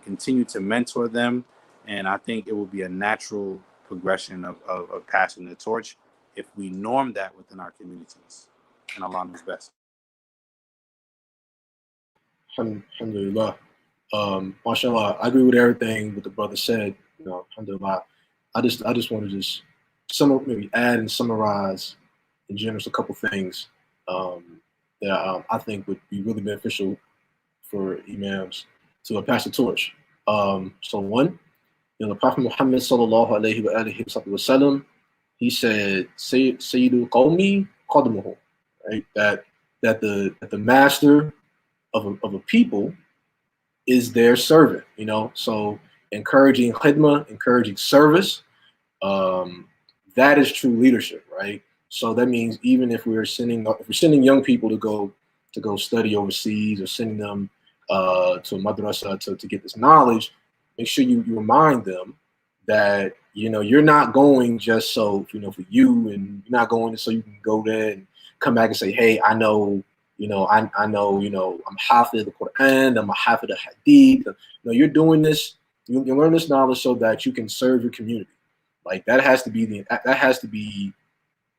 continue to mentor them. And I think it will be a natural progression of passing the torch if we norm that within our communities. And Allah knows best. Alhamdulillah. MashaAllah, I agree with everything that the brother said. Alhamdulillah. I just want to maybe add and summarize in general a couple things that I think would be really beneficial for imams to pass the torch. So one, the Prophet Muhammad sallallahu alaihi wa sallam, he said, "Sayyidul qawmi qadmuhum," right? That the master of a people is their servant. So encouraging khidmah, encouraging service, that is true leadership, right? So that means even if we're sending young people to go study overseas, or sending them to a madrasa to get this knowledge, make sure you remind them that you're not going just for you, and you're not going so you can go there and come back and say, hey, I know I'm hafid the Quran, I'm a hafid the Hadith. You're doing this. You learn this knowledge so that you can serve your community. Like that has to be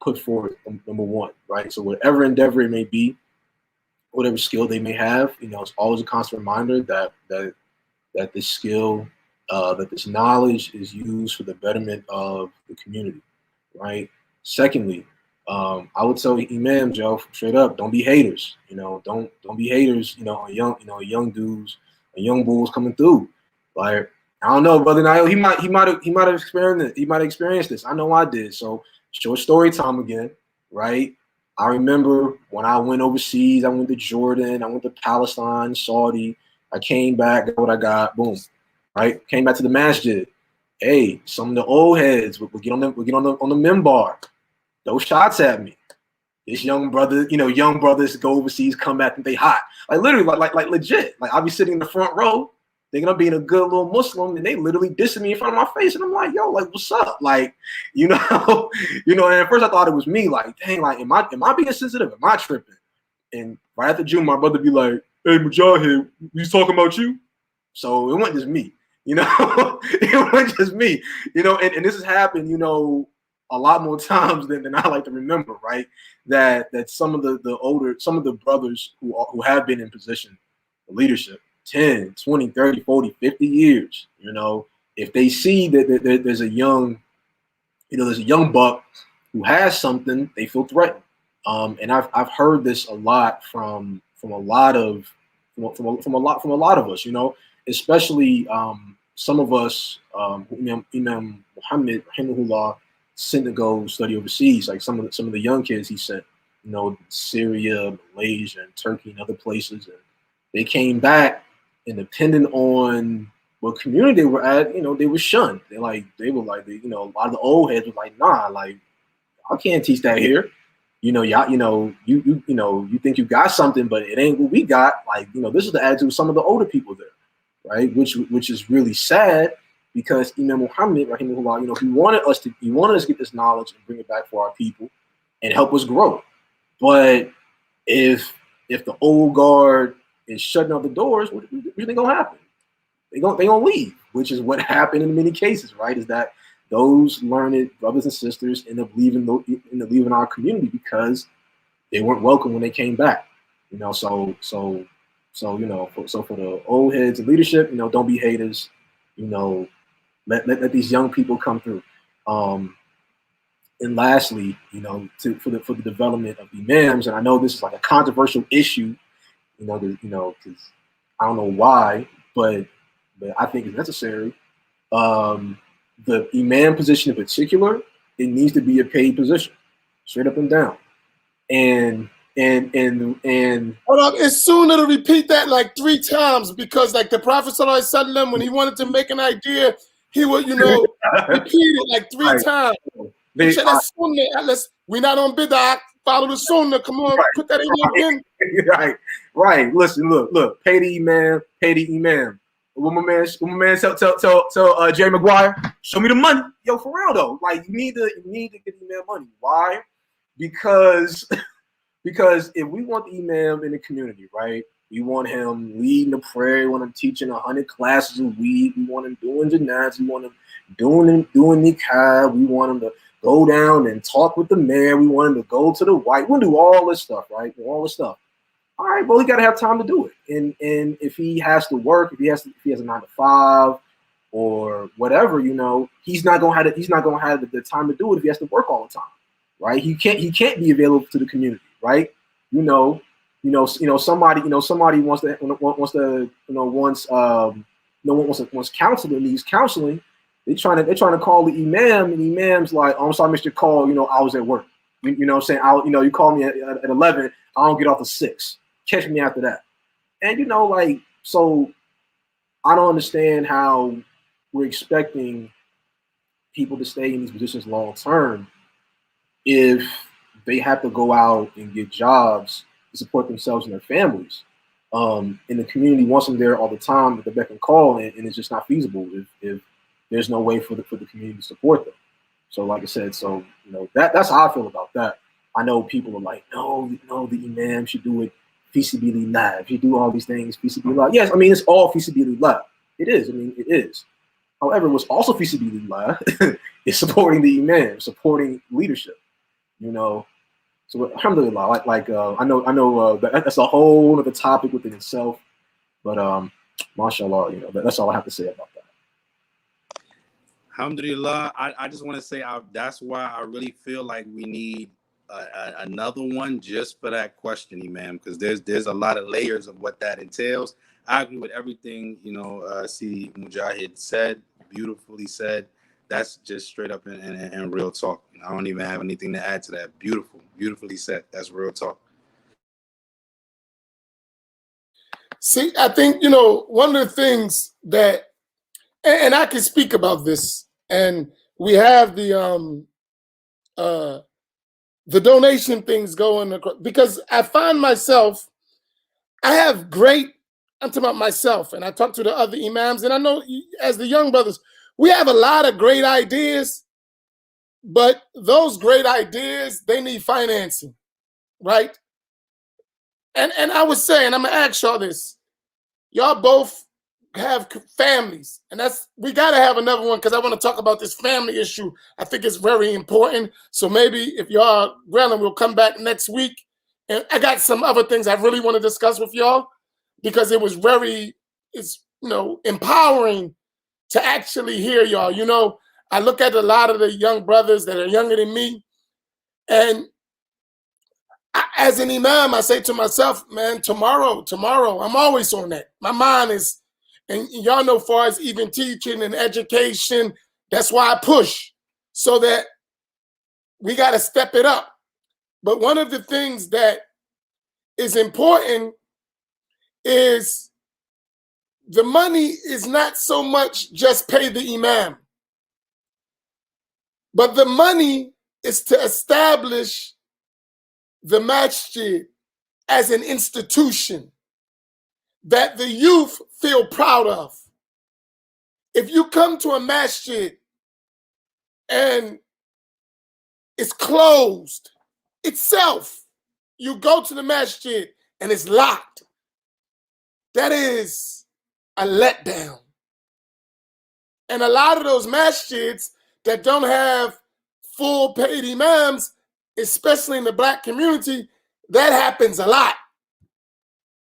put forward, number one, right? So whatever endeavor it may be, whatever skill they may have, it's always a constant reminder that this skill, that this knowledge is used for the betterment of the community, right? Secondly, I would tell Imam Joe straight up, don't be haters. Don't be haters. On young dudes, and young bulls coming through. Like, I don't know, Brother Na'il, he might have experienced this. I know I did. So short story time again, right? I remember when I went overseas, I went to Jordan, I went to Palestine, Saudi. I came back, got what I got, boom, right? Came back to the Masjid. Hey, some of the old heads would get on the minbar. Those shots at me. This young brother, young brothers go overseas, come back and they hot. Like literally, like legit. Like I'll be sitting in the front row, thinking I'm being a good little Muslim, and they literally dissing me in front of my face. And I'm like, yo, like, what's up? Like, and at first I thought it was me, like, dang, like, am I being sensitive? Am I tripping? And right after June, my brother be like, hey, Mujahid, he's talking about you. So it wasn't just me, it wasn't just me, and this has happened, a lot more times than I like to remember, right? That some of the brothers who have been in position of leadership 10, 20, 30, 40, 50 years, if they see that there's a young buck who has something, they feel threatened. And I've heard this a lot from a lot of us, especially some of us, Imam Muhammad rahimahullah sent to go study overseas, like some of the young kids he sent, Syria, Malaysia, and Turkey, and other places, and they came back, and depending on what community they were at, they were shunned. A lot of the old heads were like, nah, like I can't teach that here. You think you got something, but it ain't what we got. Like, this is the attitude of some of the older people there, right? Which is really sad, because Imam Muhammad, rahimahullah, he wanted us to get this knowledge and bring it back for our people and help us grow. But if the old guard is shutting up the doors, what do you think gonna happen? They gonna leave, which is what happened in many cases, right? Is that those learned brothers and sisters end up leaving our community because they weren't welcome when they came back. You know, so you know, so for the old heads in leadership, you know, don't be haters. You know, let these young people come through. And lastly, you know, for the development of imams, and I know this is like a controversial issue, you know, because I don't know why, but I think it's necessary. The imam position in particular, it needs to be a paid position, straight up and down. And hold up, it's sooner to repeat that like 3 times, because like the Prophet ﷺ, when he wanted to make an idea, he would, you know, repeat it like 3 times. That's sunnah. We're not on bid'ah. Follow the sunnah. Come on, put that in your again. Right. Listen, look. Pay the imam. When my man tell Jay McGuire, show me the money. Yo, for real though, like you need to get the imam money. Why? Because if we want the imam in the community, right? We want him leading the prayer. We want him teaching 100 classes a week. We want him doing janaz. We want him doing nikah. We want him to go down and talk with the mayor. We want him to go to the white. We'll do all this stuff, right? All this stuff. All right, well, he got to have time to do it. And if he has to work, if he has a 9 to 5 or whatever, you know, he's not gonna have the time to do it if he has to work all the time, right? He can't be available to the community, right? Somebody wants counseling, needs counseling. They're trying to call the imam, and the imam's like, oh, I'm sorry, Mr. Call, you know, I was at work. You know what I'm saying? You call me at 11, I don't get off at 6. Catch me after that. And, you know, like, so I don't understand how we're expecting people to stay in these positions long term if they have to go out and get jobs to support themselves and their families. And the community wants them there all the time at the beck and call, and it's just not feasible if there's no way for the community to support them. So like I said, so you know that's how I feel about that. I know people are like, no, the imam should do it fi sabilillah. If you do all these things fi sabilillah. Yes, I mean it's all fi sabilillah. It is. I mean it is. However, what's also fi sabilillah is supporting the imam, supporting leadership. You know, so alhamdulillah. I know that's a whole other topic within itself. But mashallah, you know, that's all I have to say about that. Alhamdulillah, I just want to say that's why I really feel like we need another one just for that question, Imam, because there's a lot of layers of what that entails. I agree with everything, you know, Mujahid said, beautifully said. That's just straight up and real talk. I don't even have anything to add to that. Beautifully said. That's real talk. See, I think, you know, one of the things that, and I can speak about this, and we have the donation things going, because I find myself, I'm talking about myself, and I talk to the other imams, and I know as the young brothers, we have a lot of great ideas, but those great ideas, they need financing, right? And I was saying, I'm gonna ask y'all this. Y'all both have families, and we gotta have another one because I want to talk about this family issue. I think it's very important. So maybe if y'all grilling, we'll come back next week. And I got some other things I really want to discuss with y'all because it's you know, empowering to actually hear y'all. You know, I look at a lot of the young brothers that are younger than me, and as an imam, I say to myself, man, tomorrow, I'm always on that. My mind is, and y'all know, far as even teaching and education, that's why I push, so that we got to step it up. But one of the things that is important is the money is not so much just pay the imam, but the money is to establish the masjid as an institution that the youth feel proud of. If you come to a masjid and it's closed itself, you go to the masjid and it's locked, that is a letdown. And a lot of those masjids, that don't have full paid imams, especially in the black community, that happens a lot.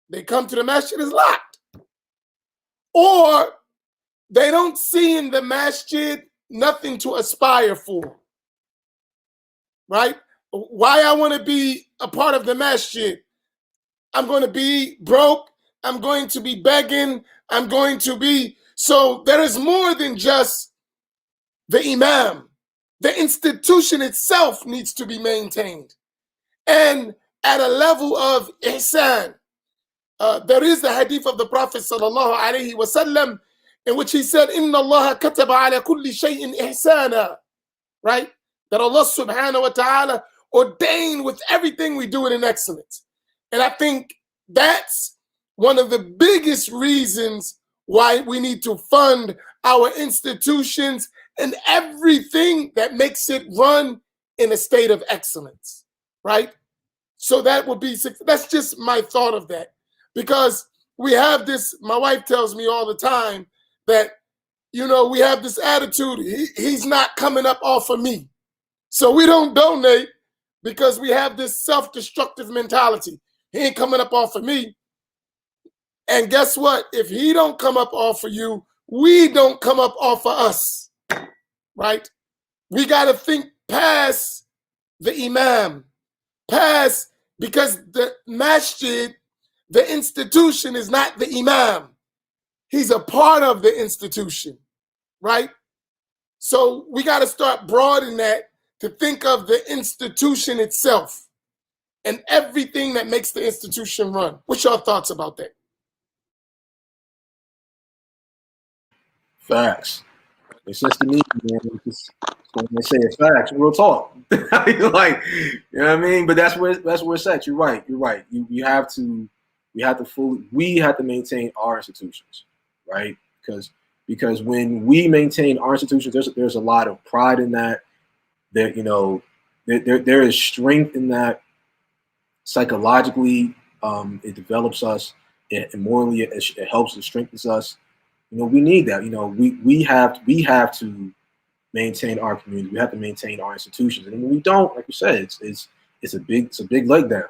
They come to the masjid, it's locked. Or they don't see in the masjid nothing to aspire for. Right? Why I want to be a part of the masjid? I'm going to be broke. I'm going to be begging. I'm going to be... So there is more than just the imam. The institution itself needs to be maintained. And at a level of ihsan. There is the hadith of the Prophet sallallahu alaihi wasallam in which he said, "Inna Allah kataba ala kulli shay'in ihsana," right? That Allah subhanahu wa ta'ala ordained with everything we do it in excellence. And I think that's one of the biggest reasons why we need to fund our institutions and everything that makes it run in a state of excellence, right? So that would be, that's just my thought of that. Because we have this, my wife tells me all the time that, you know, we have this attitude, he's not coming up off of me. So we don't donate because we have this self-destructive mentality. He ain't coming up off of me. And guess what? If he don't come up off of you, we don't come up off of us, right? We got to think past the imam, past, because the masjid, the institution is not the imam. He's a part of the institution, right? So we got to start broadening that to think of the institution itself and everything that makes the institution run. What's your thoughts about that? Facts. It's just the need, man. When they say it's facts, real talk. Like, you know what I mean? But that's where it's at. You're right. You're right. We have to maintain our institutions, right? Because when we maintain our institutions, there's a lot of pride in that. That, you know, there is strength in that. Psychologically, it develops us, and morally, it helps and strengthens us. You know, we need that. You know, we have to maintain our community. We have to maintain our institutions, and when we don't, like you said, it's a big letdown.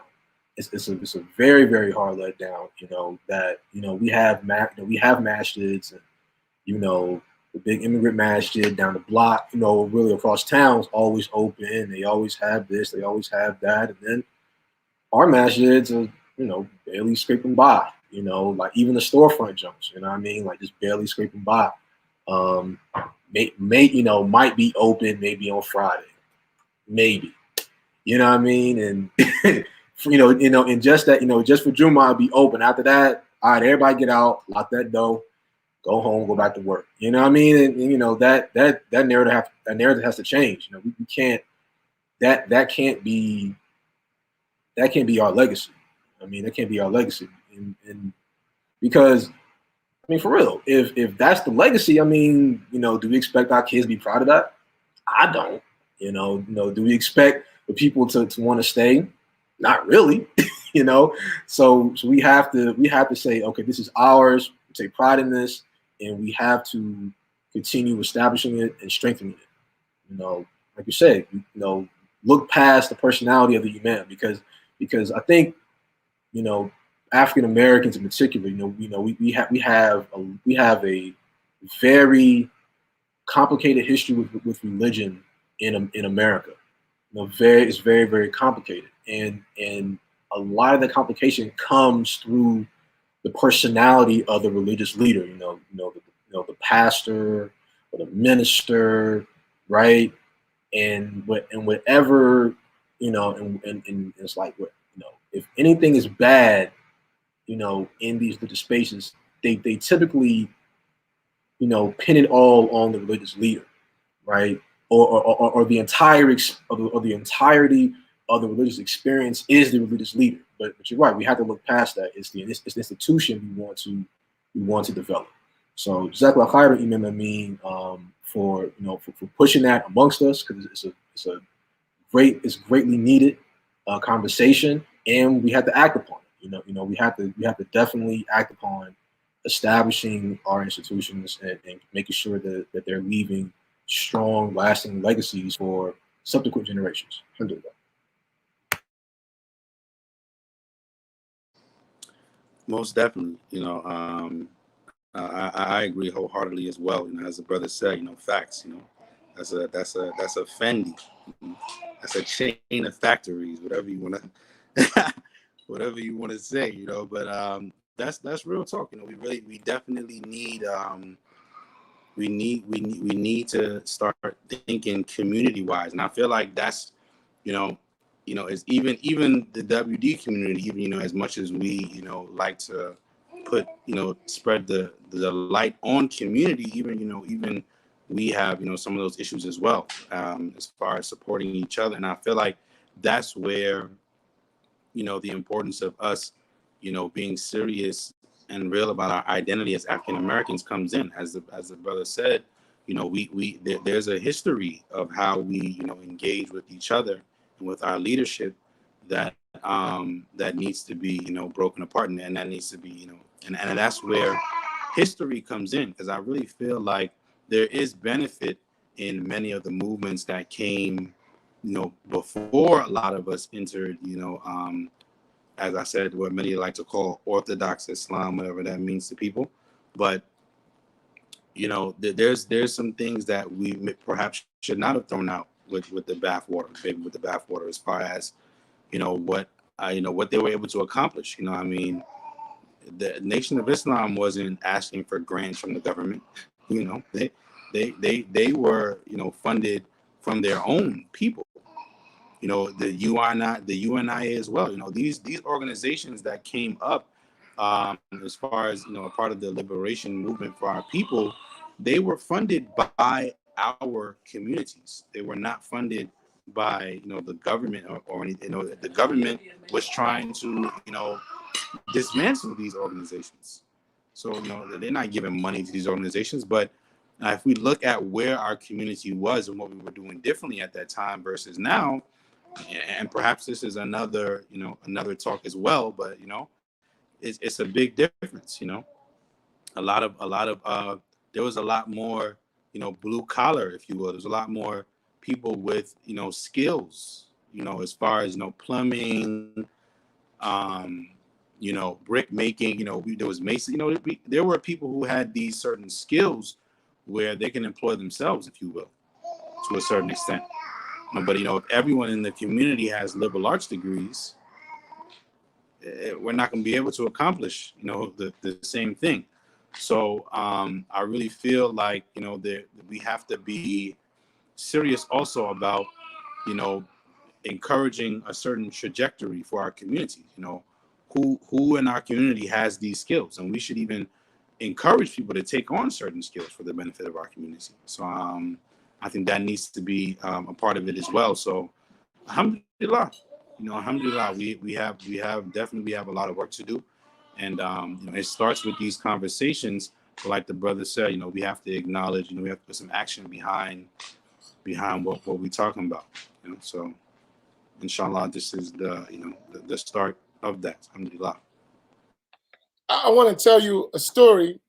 It's a very, very hard letdown. You know that, you know, we have masjids, and, you know, the big immigrant masjid down the block, you know, really across town is always open. They always have this, they always have that, and then our masjids are, you know, barely scraping by. You know, like even the storefront jumps, you know what I mean? Like just barely scraping by. Might be open maybe on Friday, maybe. You know what I mean? And and just that, you know, just for Juma I'll be open. After that, all right, everybody get out, lock that door, go home, go back to work. You know what I mean? And you know, that narrative has to change. You know, we can't, that can't be our legacy. I mean, that can't be our legacy. And because, I mean, for real, if that's the legacy, I mean, you know, do we expect our kids to be proud of that? I don't. You know, do we expect the people to want to stay? Not really. You know, so we have to say, okay, this is ours. We take pride in this, and we have to continue establishing it and strengthening it. You know, like you said, you know, look past the personality of the imam, because I think, you know, African Americans in particular, we have a very complicated history with religion in America. You know, it's very, very complicated, and a lot of the complication comes through the personality of the religious leader. The pastor or the minister, right? And whatever, you know, and it's like, you know, if anything is bad, you know, in these religious spaces, they typically, you know, pin it all on the religious leader, right? Or the entirety of the religious experience is the religious leader. But you're right, we have to look past that. It's the institution we want to develop. So Jazakallah khairan, Imam Amin, for pushing that amongst us, because it's greatly needed conversation, and we have to act upon it. You know, we have to definitely act upon establishing our institutions and making sure that they're leaving strong, lasting legacies for subsequent generations. Alhamdulillah. Most definitely, I agree wholeheartedly as well. As the brother said, facts. That's a Fendi. That's a chain of factories, whatever you want to, whatever you want to say. But that's real talk. We definitely need we need to start thinking community wise, and I feel like that's it's even the WD community, even as much as we like to put spread the light on community, even we have some of those issues as well, as far as supporting each other. And I feel like that's where the importance of us being serious and real about our identity as African Americans comes in. As the brother said, there's a history of how we engage with each other and with our leadership that needs to be broken apart, and that needs to be and that's where history comes in, because I really feel like there is benefit in many of the movements that came before a lot of us entered as I said, what many like to call Orthodox Islam, whatever that means to people. But there's some things that we perhaps should not have thrown out with the bathwater, as far as what they were able to accomplish. The Nation of Islam wasn't asking for grants from the government. They were funded from their own people. The UNI as well. These organizations that came up as far as a part of the liberation movement for our people, they were funded by our communities. They were not funded by the government or anything. The government was trying to dismantle these organizations. So they're not giving money to these organizations. But if we look at where our community was and what we were doing differently at that time versus now, and perhaps this is another talk as well, but it's a big difference. A lot of there was a lot more blue collar, if you will. There's a lot more people with skills, as far as plumbing, brick making. There was mason. There were people who had these certain skills where they can employ themselves, if you will, to a certain extent. But if everyone in the community has liberal arts degrees, we're not going to be able to accomplish the same thing. So I really feel like that we have to be serious also about encouraging a certain trajectory for our community. Who in our community has these skills, and we should even encourage people to take on certain skills for the benefit of our community. So I think that needs to be a part of it as well. So, alhamdulillah, alhamdulillah, we have definitely a lot of work to do, and it starts with these conversations. But like the brother said, we have to acknowledge, we have to put some action behind what we're talking about. So, inshallah, this is the start of that. Alhamdulillah. I want to tell you a story,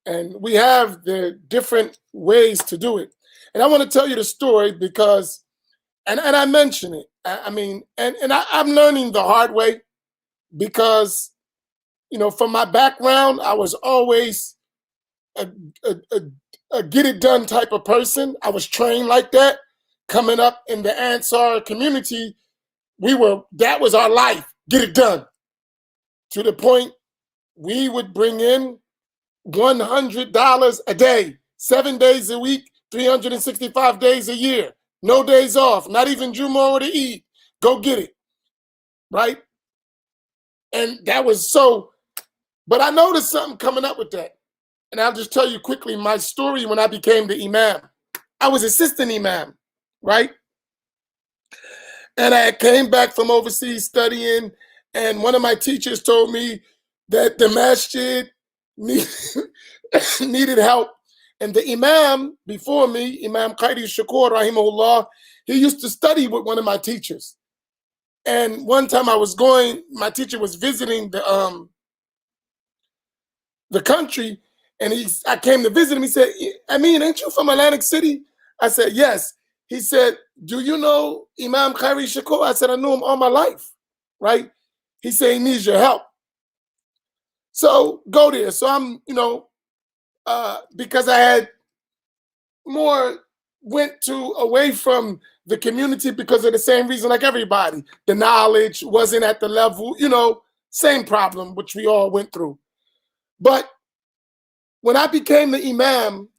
and we have the different ways to do it. And I want to tell you the story because, and I mention it. I'm learning the hard way because, from my background, I was always a get it done type of person. I was trained like that. Coming up in the Ansar community, that was our life. Get it done. To the point we would bring in $100 a day, 7 days a week, 365 days a year, no days off, not even Jumu'ah or the Eid. Go get it, right? And that was so, but I noticed something coming up with that. And I'll just tell you quickly my story when I became the imam. I was assistant imam, right? And I came back from overseas studying, and one of my teachers told me that the masjid needed help. And the imam before me, Imam Qaidi Shakur, rahimahullah, he used to study with one of my teachers. And one time my teacher was visiting the country, and I came to visit him. He said, "I mean, ain't you from Atlantic City?" I said, yes. He said, do you know Imam Khairi Shakur? I said, I knew him all my life, right? He said, he needs your help. So go there. So I'm, because I had went away from the community because of the same reason like everybody. The knowledge wasn't at the level, same problem, which we all went through. But when I became the imam,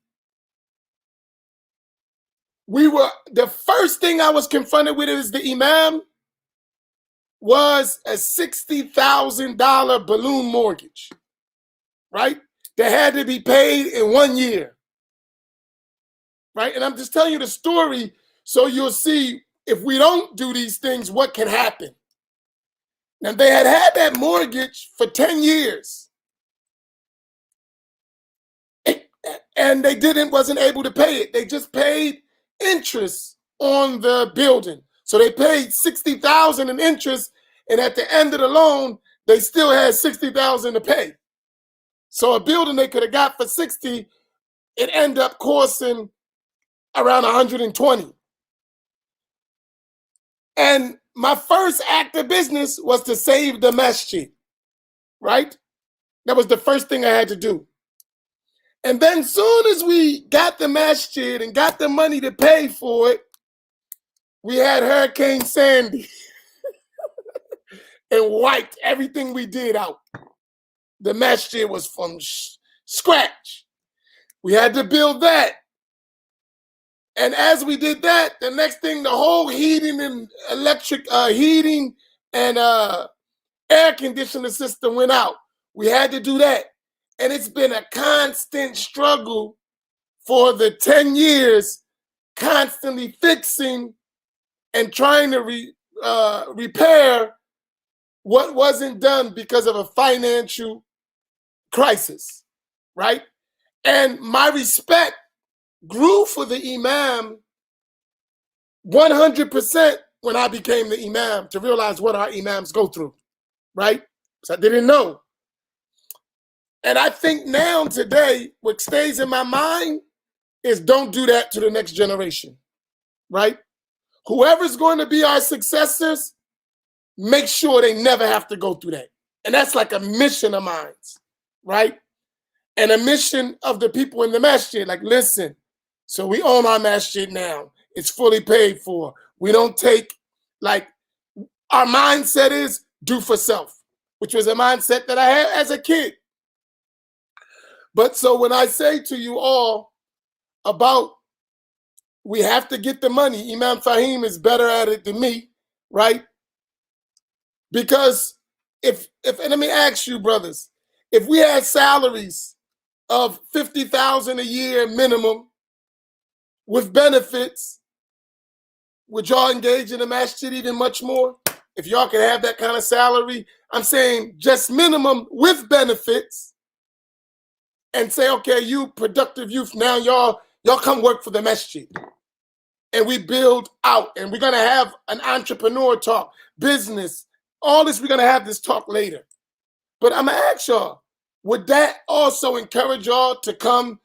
the first thing I was confronted with as the imam was a $60,000 balloon mortgage, right? That had to be paid in 1 year, right? And I'm just telling you the story so you'll see if we don't do these things, what can happen. Now, they had that mortgage for 10 years. And they wasn't able to pay it. They just paid interest on the building. So they paid $60,000 in interest, and at the end of the loan, they still had $60,000 to pay. So a building they could have got for $60,000, it ended up costing around $120,000. And my first act of business was to save the masjid, right? That was the first thing I had to do. And then soon as we got the masjid and got the money to pay for it, we had Hurricane Sandy and wiped everything we did out. The masjid was from scratch. We had to build that. And as we did that, the next thing, the whole heating and heating and air conditioner system went out. We had to do that. And it's been a constant struggle for the 10 years, constantly fixing and trying to repair what wasn't done because of a financial crisis, right? And my respect grew for the imam 100% when I became the imam, to realize what our imams go through, right? So I didn't know. And I think now, today, what stays in my mind is don't do that to the next generation, right? Whoever's going to be our successors, make sure they never have to go through that. And that's like a mission of mine, right? And a mission of the people in the masjid, like, listen, so we own our masjid now. It's fully paid for. We don't take, our mindset is do for self, which was a mindset that I had as a kid. But so when I say to you all about we have to get the money, Imam Fahim is better at it than me, right? Because and let me ask you, brothers, if we had salaries of $50,000 a year minimum with benefits, would y'all engage in the masjid even much more? If y'all could have that kind of salary, I'm saying just minimum with benefits, and say, okay, you productive youth, now y'all come work for the masjid. And we build out, and we're gonna have an entrepreneur talk, business, all this, we're gonna have this talk later. But I'm gonna ask y'all, would that also encourage y'all to come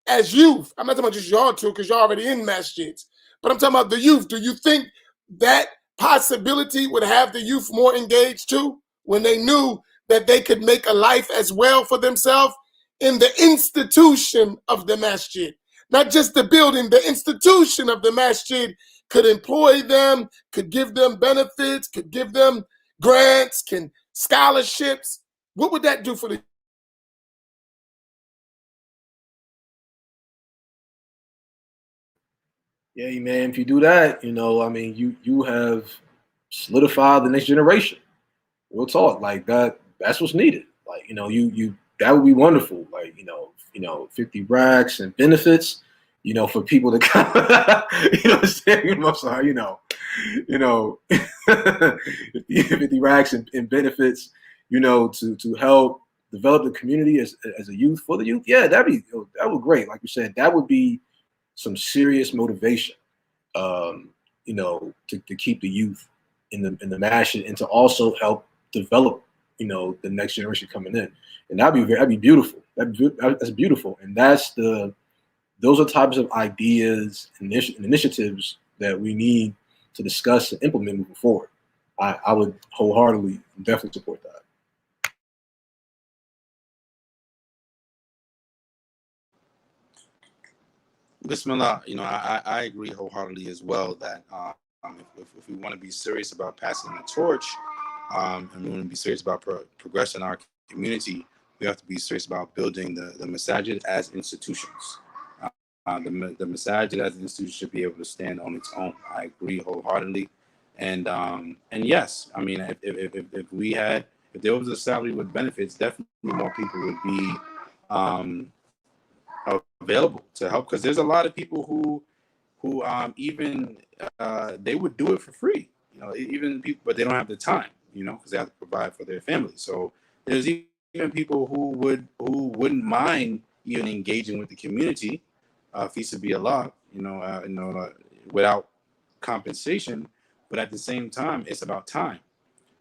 as youth? I'm not talking about just y'all two, because y'all already in masjids, but I'm talking about the youth. Do you think that possibility would have the youth more engaged too, when they knew that they could make a life as well for themselves in the institution of the masjid? Not just the building, the institution of the masjid could employ them, could give them benefits, could give them grants, scholarships. What would that do for the? Yeah, man, if you do that, I mean, you have solidified the next generation. Real talk, like that's what's needed. Like, that would be wonderful. Like, 50 racks and benefits, for people to come, I'm sorry, 50 racks and benefits, to help develop the community as a youth, for the youth. Yeah, that would great. Like you said, that would be some serious motivation, to keep the youth in the masjid, and to also help develop, the next generation coming in. And that'd be beautiful. That's beautiful. And that's the those are types of ideas and initiatives that we need to discuss and implement moving forward. I would wholeheartedly definitely support that. Bismillah, I agree wholeheartedly as well that if we want to be serious about passing the torch, and we want to be serious about progressing our community, we have to be serious about building the Masjid as institutions. The Masjid as an institution should be able to stand on its own. I agree wholeheartedly, and yes, I mean, if there was a salary with benefits, definitely more people would be available to help, because there's a lot of people who even they would do it for free, even people, but they don't have the time, because they have to provide for their families. So there's even people who wouldn't mind even engaging with the community, fi-sabilillah, without compensation, but at the same time, it's about time.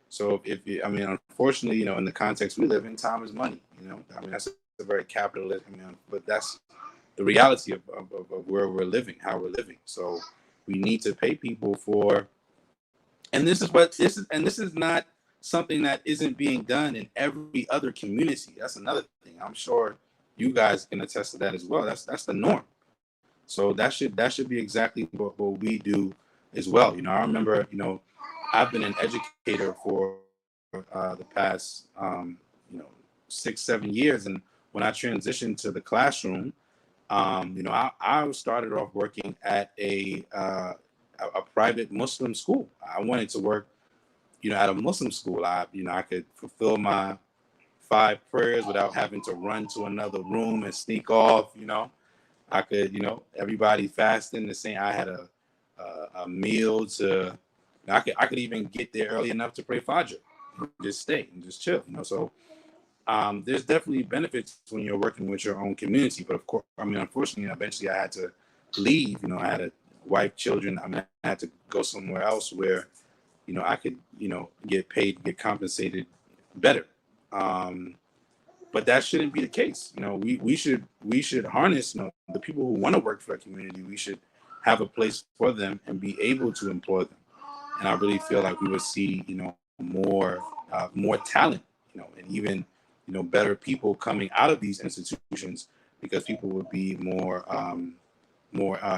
So unfortunately, in the context we live in, time is money. That's a very capitalist, but that's the reality of where we're living, how we're living. So we need to pay people for, and this is not something that isn't being done in every other community. That's another thing. I'm sure you guys can attest to that as well. That's the norm. So that should be exactly what we do as well. I remember, I've been an educator for the past 6-7 years, and when I transitioned to the classroom, I started off working at a private Muslim school. I wanted to work, at a Muslim school. I could fulfill my 5 prayers without having to run to another room and sneak off. I could, everybody fasting the same. I had a meal to. I could even get there early enough to pray Fajr, and just stay and just chill. So. There's definitely benefits when you're working with your own community, but of course, unfortunately, eventually I had to leave. I had a wife, children. I had to go somewhere else where, I could, get paid, get compensated better. But that shouldn't be the case. We should harness, the people who want to work for our community. We should have a place for them and be able to employ them. And I really feel like we would see, more talent, and even better people coming out of these institutions, because people would be more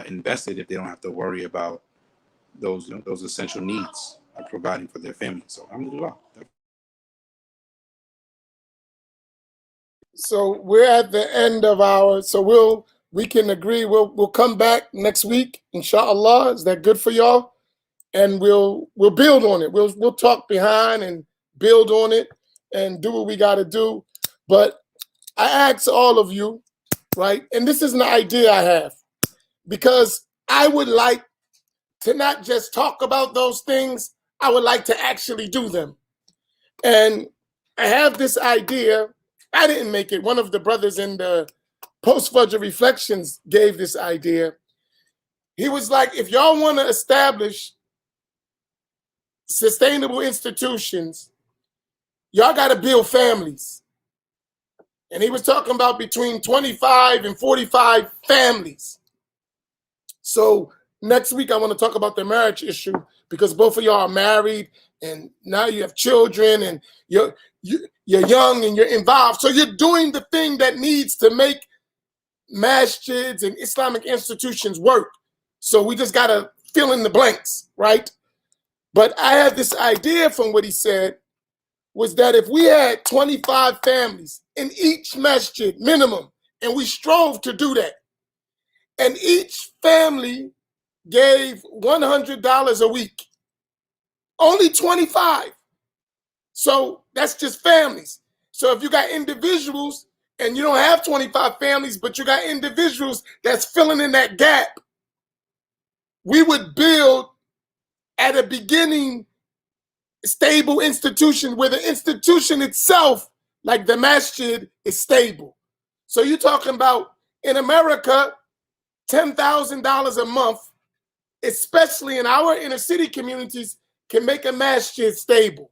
invested if they don't have to worry about those essential needs of providing for their family. So alhamdulillah. So we're at the end of our. So we can agree. We'll come back next week, inshallah. Is that good for y'all? And we'll build on it. We'll talk behind and build on it and do what we got to do. But I ask all of you, right? And this is an idea I have, because I would like to not just talk about those things. I would like to actually do them. And I have this idea. I didn't make it. One of the brothers in the Post-Fajr Reflections gave this idea. He was like, if y'all want to establish sustainable institutions, y'all got to build families. And he was talking about between 25 and 45 families. So next week, I want to talk about the marriage issue, because both of y'all are married and now you have children and you're young and you're involved. So you're doing the thing that needs to make masjids and Islamic institutions work. So we just got to fill in the blanks, right? But I had this idea from what he said, was that if we had 25 families in each masjid minimum, and we strove to do that, and each family gave $100 a week, only 25. So that's just families. So if you got individuals and you don't have 25 families, but you got individuals that's filling in that gap, we would build at a beginning stable institution where the institution itself, like the masjid, is stable. So you're talking about, in America, $10,000 a month, especially in our inner city communities, can make a masjid stable.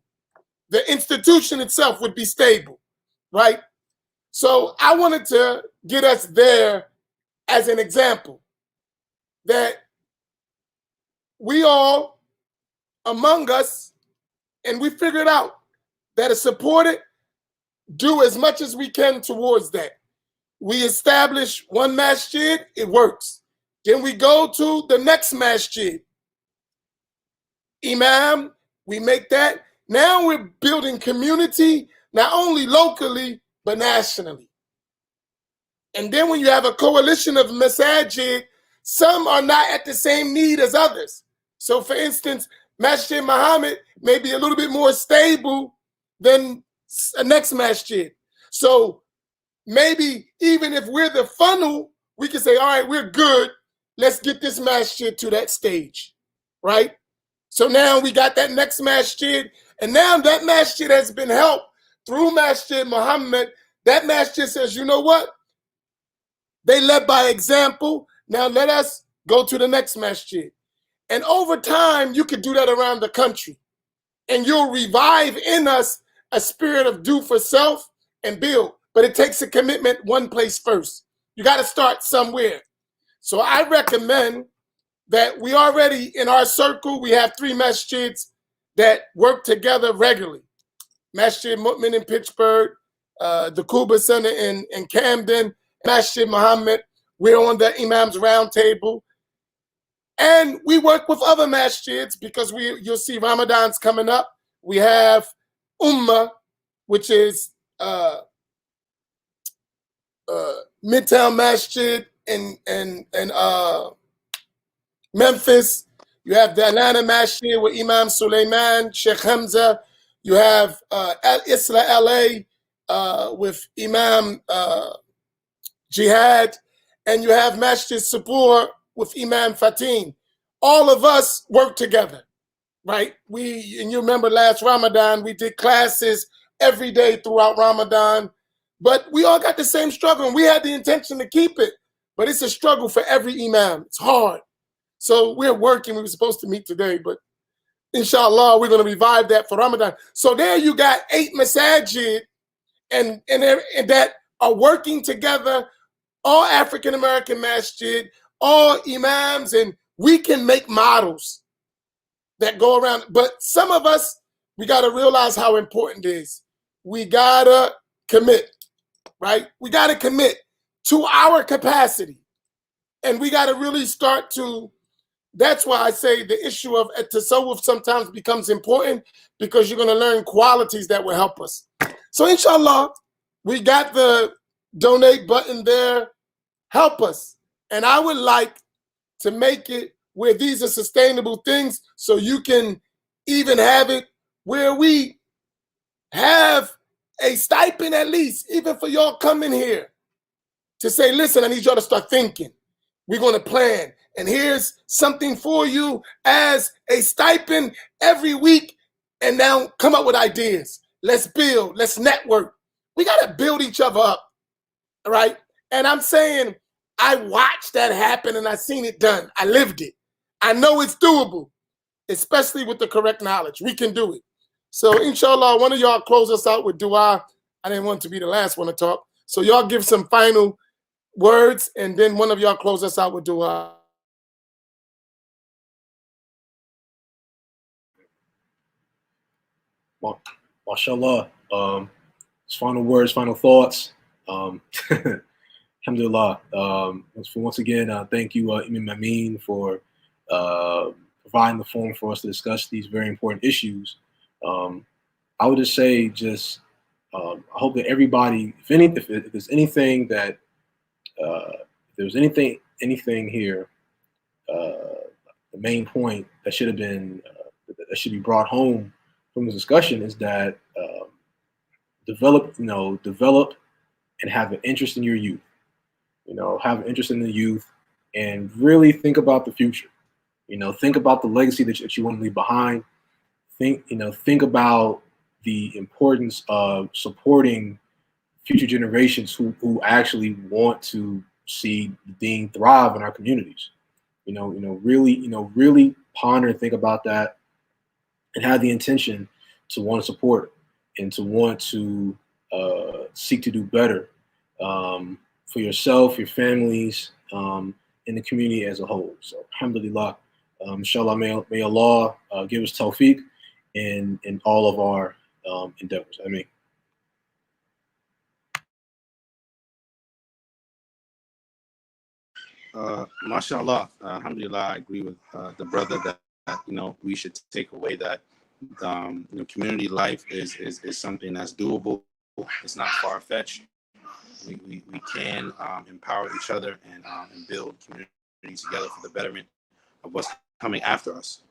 The institution itself would be stable, right? So I wanted to get us there as an example, that we all among us, and we figured out that to support it, do as much as we can towards that. We establish one masjid, it works. Then we go to the next masjid. Imam, we make that. Now we're building community, not only locally, but nationally. And then when you have a coalition of masajid, some are not at the same need as others. So for instance, Masjid Muhammad may be a little bit more stable than a next masjid. So maybe even if we're the funnel, we can say, all right, we're good. Let's get this masjid to that stage, right? So now we got that next masjid, and now that masjid has been helped through Masjid Muhammad. That masjid says, you know what? They led by example. Now let us go to the next masjid. And over time, you could do that around the country. And you'll revive in us a spirit of do for self and build. But it takes a commitment one place first. You got to start somewhere. So I recommend that we already, in our circle, we have 3 masjids that work together regularly. Masjid Mu'min in Pittsburgh, the Kuba Center in Camden, Masjid Muhammad. We're on the Imam's Roundtable. And we work with other masjids because you'll see Ramadan's coming up. We have Ummah, which is Midtown Masjid in Memphis. You have the Atlanta Masjid with Imam Suleiman, Sheikh Hamza. You have Isla LA with Imam Jihad. And you have Masjid Sabur with Imam Fatin. All of us work together, right? And you remember last Ramadan, we did classes every day throughout Ramadan, but we all got the same struggle, and we had the intention to keep it, but it's a struggle for every Imam. It's hard. So we're working. We were supposed to meet today, but inshallah, we're going to revive that for Ramadan. So there you got 8 masajid and that are working together, all African-American masjid, all imams, and we can make models that go around. But some of us, we got to realize how important it is. We got to commit, right? We got to commit to our capacity. And we got to really start to, that's why I say the issue of tasawwuf sometimes becomes important, because you're going to learn qualities that will help us. So inshallah, we got the donate button there. Help us. And I would like to make it where these are sustainable things, so you can even have it where we have a stipend, at least, even for y'all coming here to say, listen, I need y'all to start thinking. We're going to plan. And here's something for you as a stipend every week. And now come up with ideas. Let's build. Let's network. We got to build each other up. All right. And I'm saying, I watched that happen and I seen it done. I lived it. I know it's doable, especially with the correct knowledge. We can do it. So inshallah, one of y'all close us out with dua. I didn't want to be the last one to talk. So y'all give some final words, and then one of y'all close us out with dua. MashaAllah. Final words, final thoughts. Alhamdulillah. Once again, thank you, Imam Amin, for providing the forum for us to discuss these very important issues. I would just say, I hope that everybody, if there's anything that, if there's anything here, the main point that should have been, that should be brought home from this discussion is that develop and have an interest in your youth. Have an interest in the youth and really think about the future. Think about the legacy that you want to leave behind. Think about the importance of supporting future generations who actually want to see the deen thrive in our communities. Really ponder and think about that, and have the intention to want to support and to want to seek to do better for yourself, your families, in the community as a whole. So alhamdulillah, inshallah, may Allah give us tawfiq in all of our endeavors. I mean. MashaAllah, alhamdulillah, I agree with the brother that we should take away that community life is something that's doable. It's not far-fetched. We can empower each other and build community together for the betterment of what's coming after us.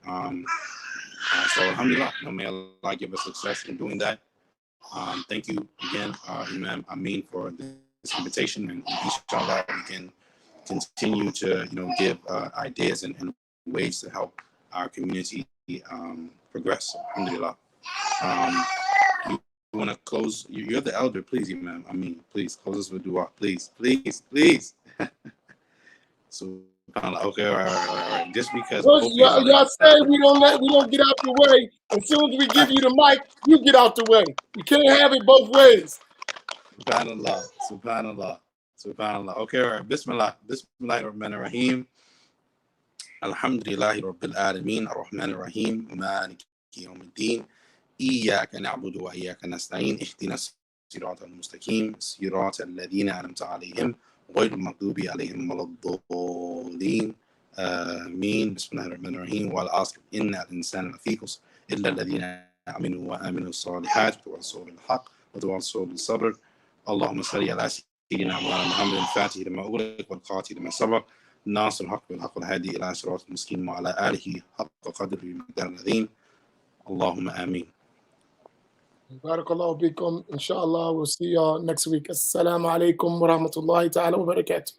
So alhamdulillah, may Allah give us success in doing that. Thank you again, Imam Amin, for this invitation, and inshallah we can continue to give ideas and ways to help our community progress. Alhamdulillah. You want to close? You're the elder, please, Imam. I mean, please close us with dua, please. So, okay, all right. Just because y'all say we don't get out the way. As soon as we give you the mic, you get out the way. You can't have it both ways. Subhanallah. Okay, all right. Bismillahir-Rahmanir-Rahim. Alhamdulillahi Rabbil Alameen, Ar-Rahmanir-Rahim, Maliki Yawmiddin. إياك نعبد وإياك نستعين اهدنا الصراط المستقيم صراط الذين أنعمت عليهم غير المغضوب عليهم ولا الضالين آمين. بسم الله الرحمن الرحيم. والعصر إن الإنسان لفي خسر إلا الذين آمنوا وآمنوا الصالحات وتواصوا بالحق وتواصوا بالصبر. اللهم صل على سيدنا محمد الفاتح لما أغلق والقاتل لما سبق ناصر الحق بالحق والهادي إلى صراط المستقيم وعلى آله حق قدره المقدار العظيم. اللهم آمين. Barakallahu bikum. Inshallah, we'll see y'all next week. Assalamu alaikum wa rahmatullahi ta'ala wa barakatuh.